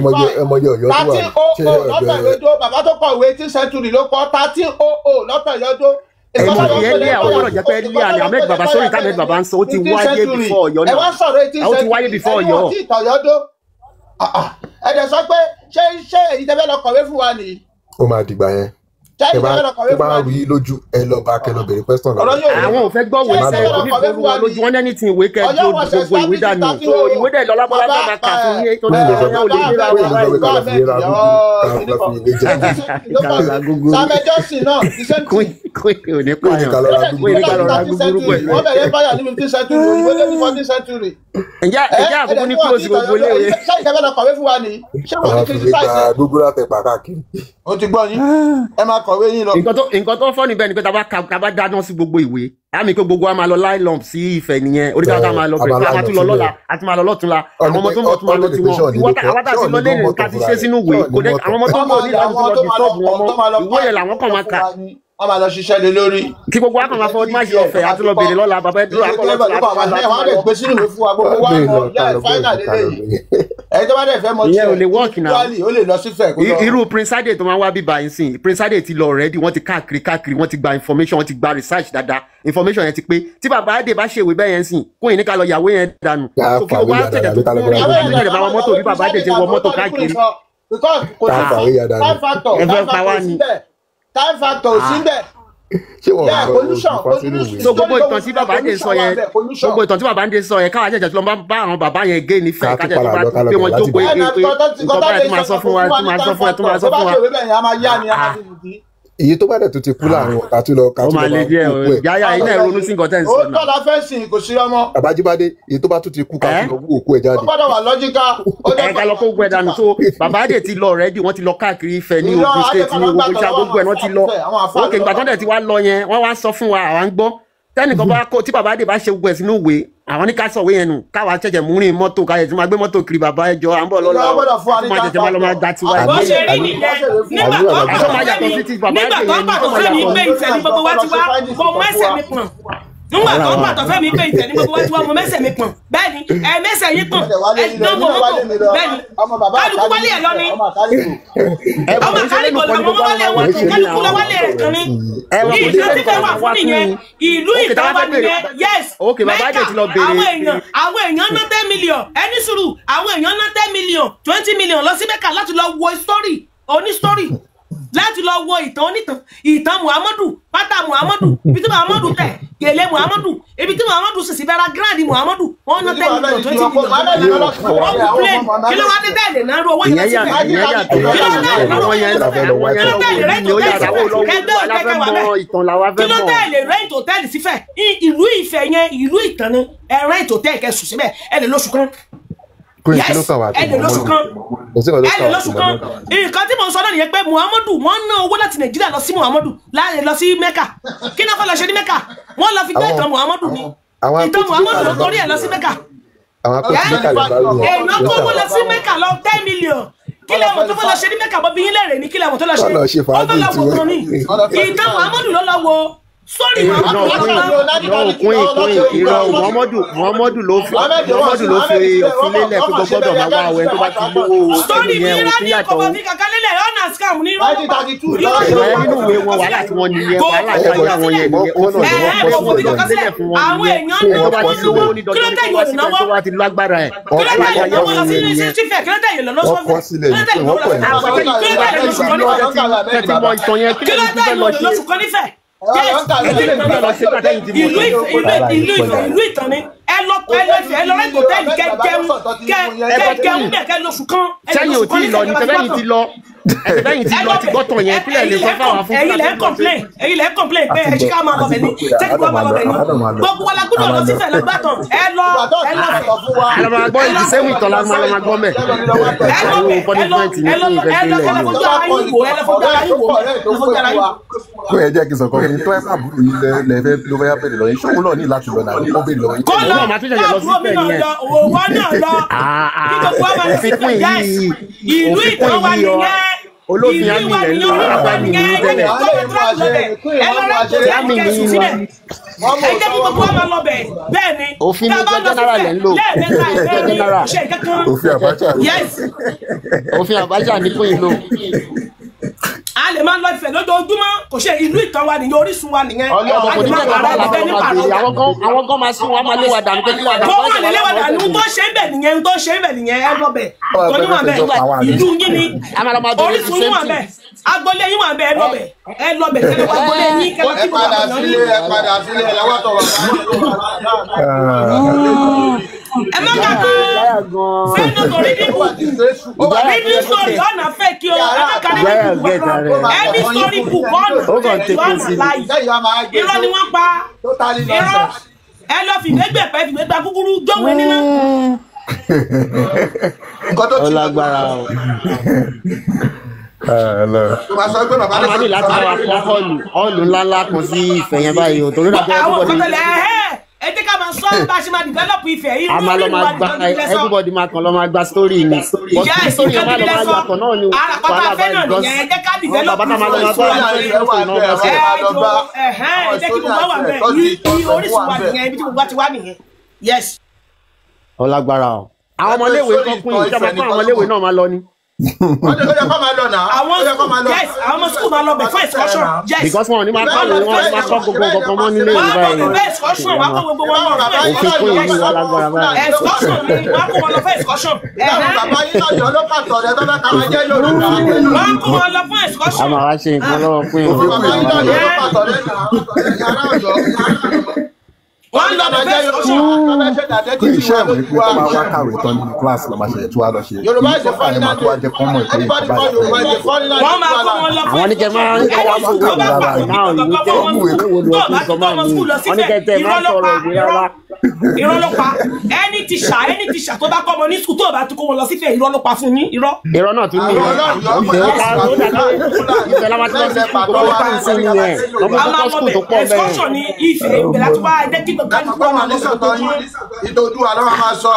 ẹmọye ọ̀yọ́ tó wà
lọ́tọ̀ yọdún bàbá tó kọ ìwé 18th century ló kọ 1300 lọ́tọ̀ yọdún
Earlier àwọn ọ̀rọ̀ jẹ́ pé earlier ni Ahmed Baba sórí tí Ahmed Baba ń sọ ó ti wáyé before Ọ̀yọ́ náà.
ẹ wá sọ̀rọ̀ 18th century
ó ti wáyé before Ọ̀yọ́.
ẹ̀yin ò tí ì tọ̀yọ́ dó. ẹ dẹ̀ sọ pé ṣé èyí tẹ́ fẹ́ lọ kọ̀wé fún wa nìyí.
ó máa dìgbà yẹn ẹ bá rí lójú ẹ lọ bá kẹ lọ bèrè question lọ.
àwọn ò fẹ́ gbọ́ wé sẹ́ onífòrú wa lójú wọn lẹ́ni tí ìwé kẹ́ tó gbogbo ìwé dànù ìwé dẹ̀ lọ́lá bọ́lá bá máa kà fún yé tó ní ìwé ò lè níra wọn báyìí.
Samuel Johnson náà iṣẹ́ tí
kò ní pààyàn kò ní ká lọ ra gbúgbúrú pẹ̀lú
wọ́n bẹ̀rẹ̀ báyà ní 15th century ìwé dé ní 14th century.
ǹjẹ́ àkókò ní close gbogbo léwe.
ṣé ìjọba náà kọ̀wé fún wa nìyí ṣé wọ́n ní criticize.
gbogbo láti pa káàkiri.
ó ti gbọ́ yín ẹ máa kọ̀wé yín lọ.
nǹkan tó fọ́ níbẹ̀ ni pé tá a bá dáná sí gbogbo ìwé àmì pé gbogbo wa máa lọ line lump sí Ifẹ̀ nìyẹn oríkàtà máa lọ bẹ̀rẹ̀ a máa tún lọ lọ́la àti máa lọ lọ́túnla àwọn ọmọ tó ń bọ̀ tún máa lọ tiwọn ìwọ àwọn tá a ti lọ lẹ́nu ká ti ṣe sínú ìwé kò dé àwọn ọmọ tó ń bọ̀ ní láti lọ disturb wọn mọ́ ìwé yẹn làwọn kàn máa kà.
wọ́n máa lọ ṣiṣẹ́ lé lórí.
kí gbogbo wa kàn máa fọwọ́ máa ṣe ọ̀fẹ́ àti lọ bèrè lọ́la bàbá ẹ dúró àkọlọ́ irú Prince Ade tó máa wá bíbá yín sìn Prince Ade ti lọ already wọ́n ti káàkiri wọ́n ti gba information wọ́n ti gba research dáadáa information yẹn ti pé tí bàbá Ade bá ṣèwé bẹ́ẹ̀ yẹn sìn kó yìí ní ká lọ yàwó yẹn dànù kó kí gbogbo wa tẹ̀tẹ̀ tó kúrò ní ìlú ìrẹ̀bà wọn mọ́tò bí bàbá Ade ti wọ mọ́tò káàkiri.
time factor sí bẹ́ẹ̀.
ṣé wọn bá pollution
so gbogbo ìtàn tí bàbá Ade sọ yẹn gbogbo ìtàn tí bàbá Ade sọ yẹn káwá jẹjẹ tí wọn bá àwọn bàbá yẹn gé nífẹ̀ẹ́ kájẹ tó bá gbé wọn jókòó yìí pé nǹkan báyìí tó máa sọ fún wa tó máa sọ fún wa tó máa sọ fún wa.
èyí tó bá dẹ̀ tó ti kú láàrin wọn kàtú lọ
ó máa lè díẹ̀ o yáyà iná ìrònú sí nǹkan tẹ́ ń sọ náà.
ó tọ́lá fẹ́ sìn kò sí ọmọ.
Babájíbádé èyí tó bá tún ti kú kàtú lọ òkú ẹ̀ jáde.
ó gbọ́dọ̀ wà lọ́jíkà.
ẹ̀ka lọ kó gbẹ dànù tó bàbá Ade ti lọ rẹ́dí wọ́n ti lọ káàkiri Ifẹ̀ ní Ogun State ní gbogbo ìṣá gbogbo ẹ̀ wọ́n ti lọ òkè ìgbà tó dẹ̀ ti wá lọ yẹn wọ́n wá sọ fún wa àwa ń gbọ́ tẹ́nìkan bá kó tí bàbá Ade bá ṣe gbogbo ẹ̀ sínú ìwé àwọn ní ká sọ̀wé yẹn nù káwa ṣẹ̀ṣẹ̀ mú rìn mọ́tò káyẹ̀ tí máa gbé mọ́tò kiri bàbá ẹjọ́ à ń bọ̀ lọ́la tí máa ṣẹ̀ṣẹ̀ máa lọ máa gba tiwa
bó ṣe rí nìyẹn nígbà tó ń pàtó fẹ́ mi pé ìfẹ́ ní gbogbo wa ti wá mo mẹ́sẹ̀ mi pọ̀n nígbà tó ń pàtó fẹ́ mi pé ìfẹ́ ní gbogbo wa ti wá mo mẹ́sẹ̀ mi pọ̀n bẹ́ẹ̀ ni ẹ mẹ́sẹ̀ yín pọ̀n ẹ dánwò mọ́tò bẹ́ẹ̀ ni kálukú wálé ẹ̀ lọ ni ọmọ kálukú ọmọ wálé wọn kálukú lọ wálé rẹ̀ kan ni ìjọ tí fẹ́ wà fún nìyẹn ìlú ìtọ́wá nìyẹn yes mẹ́ta àwọn èèyàn ná 10 million ẹni sùúrù àwọn èèyàn ná 10 million 20 million lọ sí Mẹ́kà láti lọ wo story oní story láti lọ wo ìtàn onítàn ìtàn Muhammadu pátá Muhammadu ibi tí Muhammadu tẹ̀ gèlè Muhammadu ibi tí Muhammadu sì sí bẹ́ra gíráàdì Muhammadu wọ́n ná 10 million 20 million wọ́n kú plane kí ló wá dé tẹ̀lé náà ru owó yẹn láti bẹ̀ kí ló tẹ̀lé rẹ́ǹtì hòtẹ́ẹ̀lì sífẹ̀ ìlú Ifẹ̀ yẹn ìlú ìtàn ni ẹ rẹ́ǹtì hòtẹ́ẹ̀lì kẹ́ sùn síbẹ̀ ẹ lè lóṣù kan yes ẹ̀dẹ̀ lóṣù kan nǹkan tí mo ń sọ náà nìyẹn pé Muhammadu wọ́n ná owó láti Nàìjíríà lọ sí Muhammadu láàrin lọ sí Mẹ́kà kí náà kọ́ lọ ṣe ní Mẹ́kà wọ́n lọ fi gbé ìtàn Muhammadu ni ìtàn Muhammadu ló torí ẹ̀ lọ sí Mẹ́kà èèyàn tó wọ́n lọ sí Mẹ́kà lọ 10 million kí lẹ́wọ̀n tó fẹ́ lọ ṣe ní Mẹ́kà bọ́bí yín lẹ́rẹ̀ẹ́ ní kí lẹ́wọ̀n tó lọ ṣe ó fẹ́ lọ wò kan ní ìtàn Muhammadu ló lọ wo sórí Muhammadu ló fi òfin lélẹ̀ pé gbọ́dọ̀ máa wá ọ̀wẹ́ tó bá ti lówó sórí mi rádìí kọ̀ọ̀kan fi kàkà lélẹ̀ ọ̀nà scam ní
ìwé nínú ìwé wọn wàhálà tí wọ́n nìyẹn wàhálà tí ayé àwọn yẹn nìyẹn òfin lélẹ̀ fún wọn nìyẹn tó bá ti lówó ní dọ́kítà tó bá ti lágbára ẹ̀ wàhálà tí ayé àwọn yẹn nìyẹn.
ọkọ sílẹ̀ yìí wọ́n pọ̀
ìlú ìtàn ni ẹ lọ rẹ hòtẹ́ẹ̀lì kẹjẹun kẹ lóṣù kan.
sẹ́yìn ò tí ì lọ ní tẹ́lẹ̀yìn ti lọ ti gbọ́tàn yẹn kílẹ̀ lè sọ fáwọn fún.
ẹ̀yin lẹ ń complain pé ẹ ṣe ká máa lọ bẹ̀ ní ṣé kí wọ́n máa lọ bẹ̀ ní gbogbo wa la gbọ́dọ̀ lọ sífẹ̀ lọ gbàtàn ẹ lọ
àlọ́ gbọ́ ìdí sẹ́wìn ìtàn la máa gbọ́ mẹ́.
kó ẹ jẹ́ kí n sọ kọ́kẹ́ ní tó ẹ má burú yín lẹ́fẹ́ ló fẹ́ bẹ̀rẹ̀ lọ yín ṣóun náà ní láti lọ náà ó bẹ̀rẹ̀ lọ yín.
kó lọ àbúrò mi náà lọ òwò náà lọ kí gbogbo wa máa lọ sí ìlú ìtàn wa nìyẹn
olófin àmì rẹ̀ ló wà ní ìlú tẹ́lẹ̀ àmì ní ìlú wa.
ẹ jẹ́ kí gbogbo wa máa lọ bẹ̀ bẹ́ẹ̀ ni
òfin ní jẹ́ general lẹ́ ń lò
òfin Abacha
òfin Abacha ní fún ìlú.
a lè máa lọ Ifẹ̀ lójoojúmọ́ kò ṣe ìlú ìtàn wa nìyẹn orísun wa nìyẹn
ọmọ kò ní àwọn kan máa sún wọn máa lé wa dànù pé kí wàá dànù.
kó wà lè lé wa dànù tó ṣe ń bẹ̀ nìyẹn tó ṣe ń bẹ̀ nìyẹn ẹ lọ bẹ̀ tó ní wà bẹ̀ ìlú yín ni orísun yín wà bẹ̀ agboolé yín wà bẹ̀ ẹ lọ bẹ̀ kẹ́lẹ́ wà agboolé yín kẹ́lẹ́ tí mo bá bẹ̀ lọ́ní.
ẹ padà sílé ẹ lọ́wọ́ tọ̀ wá.
ẹ má kàkó fẹ́ẹ́ náà torí dínkù reading story ọ̀nà fẹ́ kí o ẹ má kàrí ẹni story book ọ̀nà láì irọ́ ni wọ́n pa irọ́ ẹ lọ fìgbẹ́gbẹ̀pẹ́ fìgbẹ́gbà kúkúrú jọ́wé nínú.
ó lágbára o. àwọn ní láti wá fún họ́ọ̀lù ńláńlá kan sí Ifẹ̀ yẹn báyìí o torí náà
ẹ jẹ́ ká máa sọ bá a ṣe máa develop Ifẹ̀ yìí.
a máa lọ máa gba everybody máa kàn lọ máa gba story ni.
yes nǹkan tí ilé sọ àràpàtà fẹ́ náà nìyẹn ẹ jẹ́ ká develop ẹ jẹ́ kí gbogbo wà bẹ́ẹ̀ ní orísun wa nìyẹn ibi tí gbogbo ti wá nìyẹn yes.
ọlágbára o àwọn ọmọléèwé kan pín ìjọba fún àwọn ọmọléèwé náà máa lọ ni.
àwọn yes àwọn ọmọ school máa lọ bẹ̀ fún excursion yes.
because wọn ò ní máa kọ́ ìwé wọn máa kọ́ gbogbo nǹkan mọ́ nílé ìwé báyìí.
wọ́n á kọ́ bẹ̀ excursion wọ́n á kọ́ gbogbo wọn lọ fún
òfin fún ìlú alágbára báyìí.
excursion ni wọ́n á kọ́ wọn lọ fún excursion.
bàbá yín náà yọ ọlọ́pàá tọ̀rẹ́ tó bá kàwé jẹ́ Yorùbá.
wọ́n á kọ́ wọn lọ fún excursion.
a máa wá ṣe nǹkan lọ́wọ́ fún ìwé.
bàbá yín náà yọ ọlọ́pàá tọ̀rẹ́
wọ́n lọ bẹ̀ fún excursion.
pé iṣẹ́ ìwé pé tó máa wá kàwé tán nínú kíláàsì lọ́ọ́ máa ṣe tó wá lọ ṣe
Yorùbá ìṣe
àyè máa tó wá jẹ kọ́mọ̀ ìpè ìjọba
wọ́n máa kọ́ wọn lọ fún
àwọn oníkẹ́ máa ń kọ́ wọn fún ìwé rárá náà ìwé tẹ́ ìwé wo ló fi sọ máa ní oníkẹ́ tẹ́ máa sọ̀rọ̀ ìwé rárá.
irọ́ ló pa ẹni tíṣà tó bá kọ́ ọmọ ní sùkúl tó bá tó kó wọn lọ sífẹ̀ irọ́ ló pa fún yín irọ́.
irọ́ náà tún ní ìfẹ́ lámàtí lọ sí sùkúl tó bá ń sin nìyẹn lọ́mọ tó kọ́ sùkúl tó pọ̀ bẹ́ẹ̀.
excursion ní Ifẹ̀ ìgbẹ́ láti wá ẹ̀jẹ̀ kí gbogbo àdúgbò wọn lọ sọ̀tọ̀ yín.
ìtòdú àlọ́ máa sọ.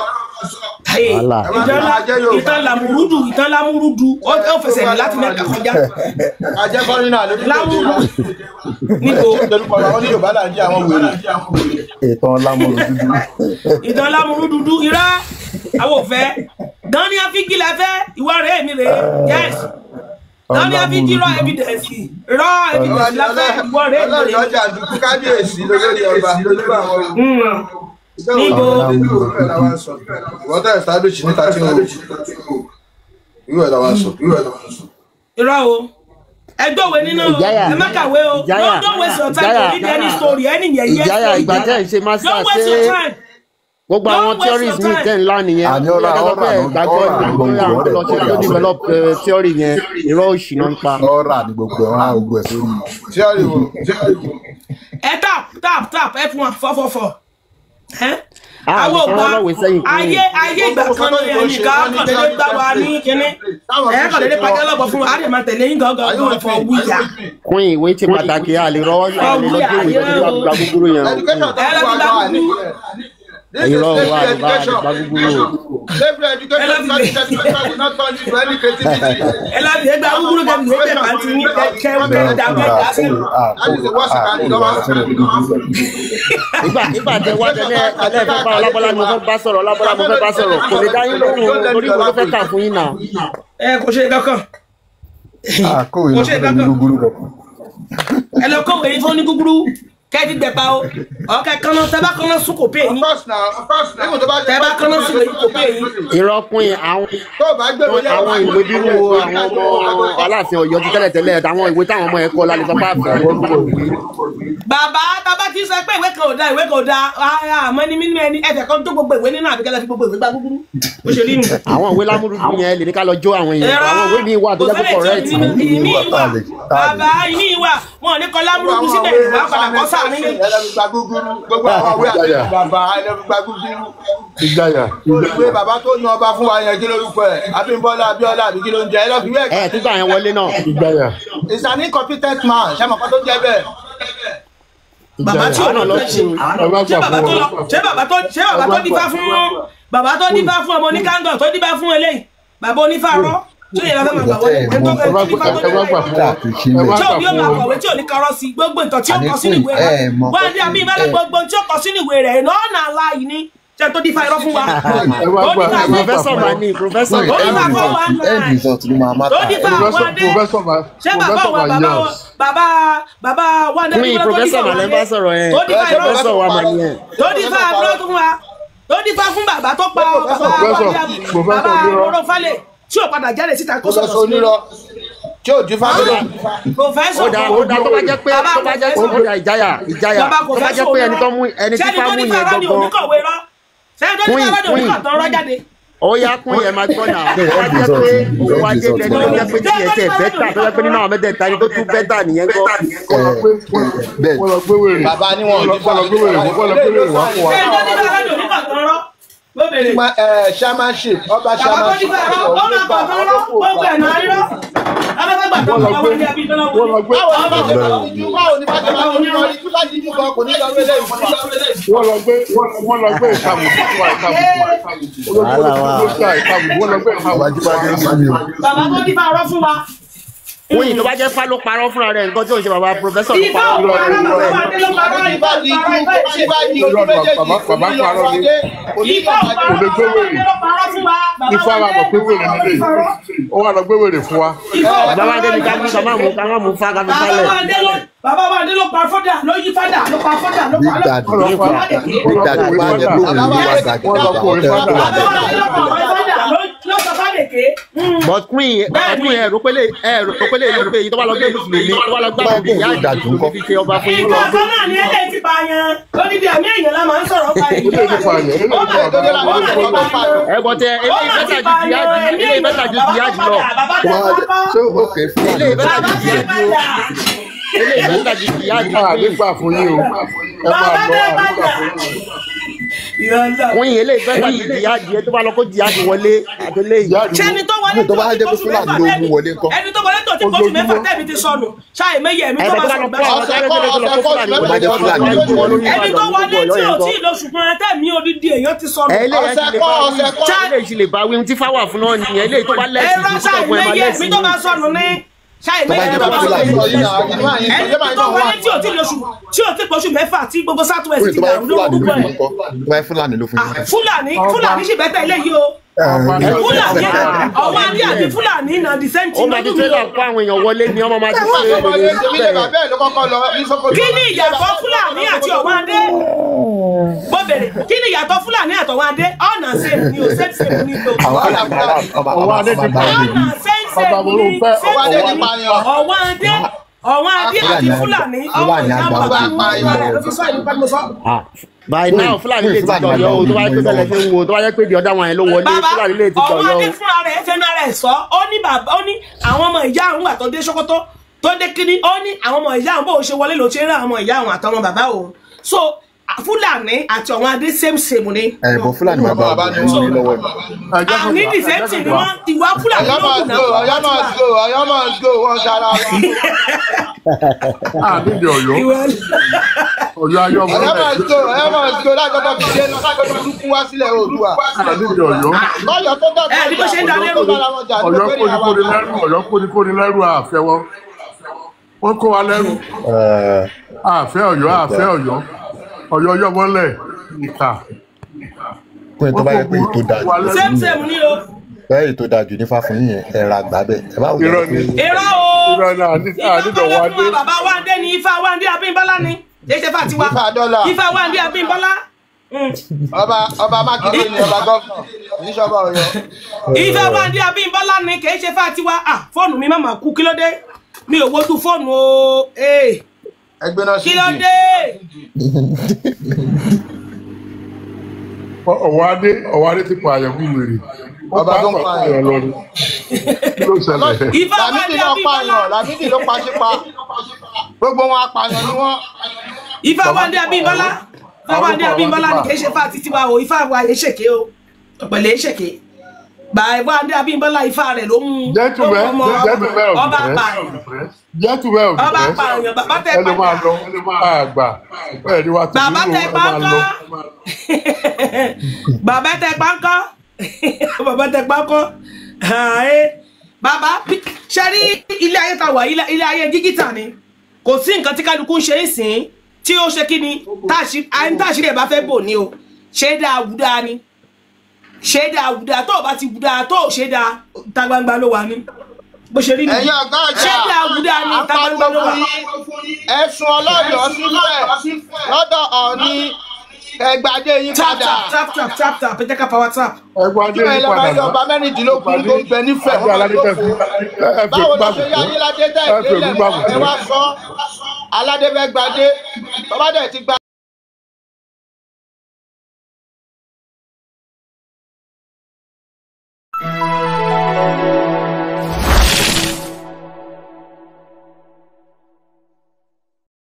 ìtàn lámúrúdù ó fẹsẹ̀ ní láti mẹ́ta kọjá.
ajẹ́kọ́rin náà lórí
lámúrúdù níbo.
àwọn ní Yorùbá là ń jẹ́ àwọn wèrè.
ìtàn
lámúrúdù irá àwọn òfẹ́ gan ni afigi la fẹ́ ìwọ rẹ̀ mi rè yes gan ni afigi raw evidence la fẹ́ ìwọ rẹ̀ mi rè.
ọlọ́run ọjà àdúgbò kábíyèsí lórí ọba
níbo.
wọ́n tẹ̀ establish ní 13 ìwé ẹ̀ làwọn sọ.
irọ́ o ẹgbẹ́ òwe nínú ẹ má kàwé o don't waste your time to read any story any yẹ̀yẹ́ story.
ìjáyà ìgbà tẹ́ ń ṣe master ṣe gbogbo àwọn theories ní tẹ́ ńlá nìyẹn gbàgbọ́ ìgbàgbọ́ lọ ṣe tó develop theory yẹn irọ́ òṣì náà ń pa.
ọ̀rà ni gbogbo ẹ̀ wọ́n á gbogbo ẹ̀ sórí.
theory wo.
ẹ tap f1 444. àwọn ọgbà ayé ìgbà kan ní ẹnìkan kọ̀dédé gbà wá ní kínní kọ̀dédé pàjẹ́ lọ́bọ̀ fún wa á lè máa tẹ̀lé yín gangan fọ wíyà.
kún ìwé tí pàtàkì a lè rọwọ́ sí àlè lọ́jọ́ ìwé tó ti gba gbogbo yẹn o. irọ́ wa lè bá gba gbogbo o.
ẹ láti ẹgbẹ́ gbogbo kẹ́mi ní ẹgbẹ́ pàǹtí ní kẹ́kẹ́ dàgbẹ́ dàsí.
nígbà tẹ wá tẹ́lẹ̀ fẹ́ bá Ọlábọ́lá ni mo fẹ́ bá sọ̀rọ̀ Ọlábọ́lá mo fẹ́ bá sọ̀rọ̀ kò lè dá yín lóhùn lórí ìwé tó fẹ́ kà fún yín náà.
kò ṣe kankan.
kòwé ló fẹ́ ní gúgúrú lọ.
ẹ lọ kọ̀wé yìí fún ní gúgúrú kẹ́ẹ̀dì gbẹ̀pá o ọ̀kẹ́ kaná tẹ́bá kaná sún kò pé yín tẹ́bá kaná sún kò pé yín.
ìrọ́pin àwọn ìwé bírú àwọn ọmọ Aláàfin Ọ̀yọ́ ti tẹ́lẹ̀ àwọn ìwé táwọn ọmọ ẹ̀ kọ́ lálẹ́ sọ pé àfẹ́.
bàbá tábà ti sọ pé ìwé kan ò da àmọ́ ní mímú ẹni ẹ̀fẹ̀ kan tó gbogbo ìwé nínú àbíkẹ́lẹ́ fi gbogbo ìwé gbá gúgúrú ó ṣe rí nù.
àwọn ìwé lámúrúdú yẹn lè ní ká lọ jó àwọn èèyàn àwọn ìwé mi wà tó jẹ́ pé correct.
bàbá ìmí ìwà wọn ò ní kọ lámúrúdú síbẹ̀ ìwà padà kọ́ sáà nílé.
ẹlẹ́gbẹ̀gbà gúgúrú gbogbo àwọn àwé àti bàbá ẹlẹ́gbẹ̀gbà gúgúrú.
ìjáyà.
ìwé bàbá tó yan ọba fún wa yẹn kí lórúkọ ẹ̀ Abímbọ́lá Abíọ́lá àbí kí ló ń jẹ ẹlẹ́gbẹ̀gbà.
ẹ títà yẹn wọlé náà.
ìjáyà.
is an incompetent man ṣé mọ̀ kó tó jẹ́ bẹ́ẹ̀.
bàbá tí ò lọ ṣe bàbá tó dífá fún ọmọ oníkàngàn tó dífá fún eléyìí bàbá onífàárọ̀ tí yẹ lọ́fẹ́ máa gbà wọlé tí ò ní ó máa kọ̀wé tí ò ní kọ́rọ́ sí gbogbo ìtàn tí ó kọ sínú ìwé rẹ̀ wọ́n á ní àbí ìbálẹ̀ gbogbo tí ó kọ sínú ìwé rẹ̀ lọ́nà aláì ní ṣe tó dífá irọ́ fún wa.
Professor Mani, Professor
Ó dífá fún wa
end result ló máa má
ó dífá wa dé ṣé bàbá wa dé
Queen Professor Mani bá sọ̀rọ̀ ẹ̀.
tó dífá irọ́
Professor wa Mani ẹ̀.
tó dífá irọ́ fún wa tó dífá fún bàbá tó pa bàbá Moro Falẹ̀ tí ò padà jáde síta kó
Professor
sọ̀rọ̀
onírọ́ tí ò dín fámílì.
Professor
Ó dá tó bá jẹ́ pé ìjáyà tó bá jẹ́ pé ẹni tí fá mú yẹn gangan. Queen ó yá Queen ẹ̀ máa gbọ́ náà tó bá jẹ́ pé owó ajé tẹni tó jẹ́ pé tiẹ̀ tẹ̀ bẹ́tà tó jẹ́ pé nínú àwọn mẹ́tẹ̀ẹ̀ta ni tó tún bẹ́tà nìyẹn kọ́.
Bàbá ni wọn ò dín fámílì chairmanship ọba chairmanship
Queen tó bá jẹ́ fá ló parọ́ fúnra rẹ̀ nǹkan tí ò ń ṣe bàbá Professor ló parọ́ fúnra
Ifá wa mọ̀ pé wèrè nílé ó wà lọ gbé wèrè fún wa.
bàbá wa dé ní ká mú fá ká fi falẹ̀.
Bàbá wa dé ló pa fọ́dà ló yí fádà ló pa fọ́dà ló pa
But Queen ẹ̀rọ pélé ìlú pé èyí tó bá lọ gbé mùsùlùmí tó bá lọ gbá òbí ìyá ìdájú kó fi ṣe ọba fún yín lọ.
Ìkọ̀ọ̀kan náà ni ẹlẹ́yìn ti pààyàn lórí bí àmì èèyàn la máa ń sọ̀rọ̀ pa èyí.
Ẹ̀gbọ́n tẹ eléyìí bẹ́tà ju jihadi lọ. Eléyìí bẹ́tà ju jihadi lọ. Eléyìí bẹ́tà ju jihadi lọ.
Àgbégbà fún yín o. Ẹ máa lọ àgbégbà fún yín.
Queen eléyìí bẹ́tà ju jihadi ẹ tó bá lọ kó jihadi wọlé àtẹlẹ́yìn.
Ṣẹ́ni tó wọlé tó ti kóṣù mẹ́fà ẹni tó wọlé tó ti kóṣù mẹ́fà tẹ́mi ti sọnù ṣáà méye ẹ̀mí tó bá sọnù bẹ́ẹ̀. Ẹni tó wọlé tí ò tí ì lọ ṣùgbọ́n tẹ́mi odidi èèyàn ti sọnù.
Eléyìí ti lè bá wí tí fáwà fún náà nìyẹn eléyìí tó bá lẹ́sìn
ẹ̀rọ ṣáà méye ẹ̀mí tó bá sọnù ní ṣáà méye ẹ̀mí tó bá sọnù. Ẹni tó wọlé tí ò tí ì lọ tí ò tí ì pọ̀ṣù mẹ́fà tí gbogbo southwest ti dàrú lóko gbogbo ẹ̀. Fúlàní sì bẹ́tẹ̀ eléyìí o. Fúlàní ọwọ́ adé àti Fúlàní náà di same thing.
Ó máa di tírélà kó àwọn èèyàn wọlé ní ọmọ máa ti ṣe
kí ni ìyàtọ̀ Fúlàní àti ọwọ́ adé? Bó bèrè kí ni ìyàtọ̀ Fúlàní àti ọwọ́ adé? Ọ̀nà same ni o same ni o.
Ọwọ́ adé ti pa
ọ̀nà same ni ọwọ́ adé àti Fúlàní ọwọ́ ìjàmbá.
By now Fúlàní lè ti dọ̀yọ́ o tó bá yẹ pé bẹ́ẹ̀ lè ṣe ń wo tó bá yẹ pé di ọ̀dà wọn yẹn ló wọlé Fúlàní lè ti dọ̀yọ́ o.
Ọwọ́ adé fúnra rẹ̀ fẹ́ náà rẹ̀ sọ ó ní àwọn ọmọ ìyá àwọn àtọ́ dé Sókótó tó dé kíní ó ní àwọn ọmọ ìyá àwọn bó ṣe wọlé ló ṣe rí àwọn ọmọ ìyá àwọn àtọmọ bàbá òun so Fúlàní àti ọ̀wọ́n adé same ni.
Ẹ̀bùn Fúlàní bàbá mi ní lọ́wọ́ mi.
Àwọn ní the same thing ni wọ́n ti wá Fúlàní lókun náà.
Ọ̀yọ́ máa go wọn sára wọn.
Àbíbi Ọ̀yọ́ ayọ̀ mọ́
Ọ̀yọ́ máa go lágbàgbà fi ṣe lágbàgbà dúkú wá sílẹ̀ Oòduà.
Àbíbi Ọ̀yọ́.
Lọ́yọ̀ tó dọ̀tí
ẹ̀ ní bó ṣe ń darí ẹrù
Ọ̀yọ́ kóníkóní lẹ́rù àfẹ́ wọn. Wọ́n kó wa lẹ́rù. Àfẹ́ Ọ̀yọ́. Ọ̀yọ́ yọ mọ́lẹ̀ ìkà.
Queen tó bá yẹ pé ètò dájú.
Same ni o.
Bẹ́ẹ̀ ètò dájú nífà fún yín yẹn ẹ̀rọ àgbà bẹ́ẹ̀. Ẹ bá wù
Irọ́ o.
Irọ́ náà nídọ̀ wá dé.
Bàbá Wándé ni Ifá Wándé Abímbọ́lá ni. Ṣé fà tiwa? Ifá Wándé Abímbọ́lá.
Ọba Mákindé ni ọba gọ́fúnà oníṣọ́bà Ọ̀yọ́.
Ifá Wándé Abímbọ́lá ni kì í ṣe fà tiwa. Fóònù mi máa kú kí ló dé? Mi ò wojú fóònù o. Kí ló dé?
Ọwọ́ adé ti pa àyẹ̀wò wèrè.
Ọba tó ń pa àyàn
lọ ni. Kí ló ṣẹlẹ̀?
Lámídì ló pààyàn, Lámídì ló pa sípa. Gbogbo wọn apààyàn ni wọ́n.
Ifá Wándé Abímbọ́lá. Ifá Wándé Abímbọ́lá ni kì í ṣe fà títí wa o. Ifá wa yé ṣèké o. Ọ̀pẹ̀lẹ̀ ṣèké. Bàbá Wándé Abímbọ́lá Ifá rẹ̀ ló mú ọba pààyàn.
Gentleman
ọba pààyàn bàbá tẹ
pààyàn àgbà ẹni wá tó
bàbá tẹ pàǹkọ́ bàbá tẹ pàǹkọ́ bàbá tẹ pàǹkọ́ bàbá ṣẹ́rí ilé ayé ta wà ilé ayé dígítà ni kò sí nǹkan tí kálukú ń ṣe é sìn tí ó ṣe kí ni táàṣírí ẹ̀ bá fẹ́ bò ní o ṣé dáa wúdá ni ṣé dáa wúdá tó o bá ti wúdá tó o ṣe dáa ta gbangba ló wà ní bó ṣe rí ni
ẹ̀yin ọ̀gá ọjà
ṣé dáa wúdá ni ta gbangba ló wà.
ẹ̀sùn ọlọ́yọ̀ sílẹ̀ lọ́dọ̀ Ọọ̀ni ẹgbàdé yín padà.
tap ẹ jẹ́ ká power tap.
ẹgbàdé yín
ìjọba
padà
ilẹ̀ ọba mẹ́rìndínlógún tó ń bẹ nífẹ̀ẹ́ wọn máa tó fún un. báwo ló ṣe yá yín ládé tẹ́ ìdílé ẹ wá sọ aládé fẹ́ gbadé bàbá dẹ̀ ti gba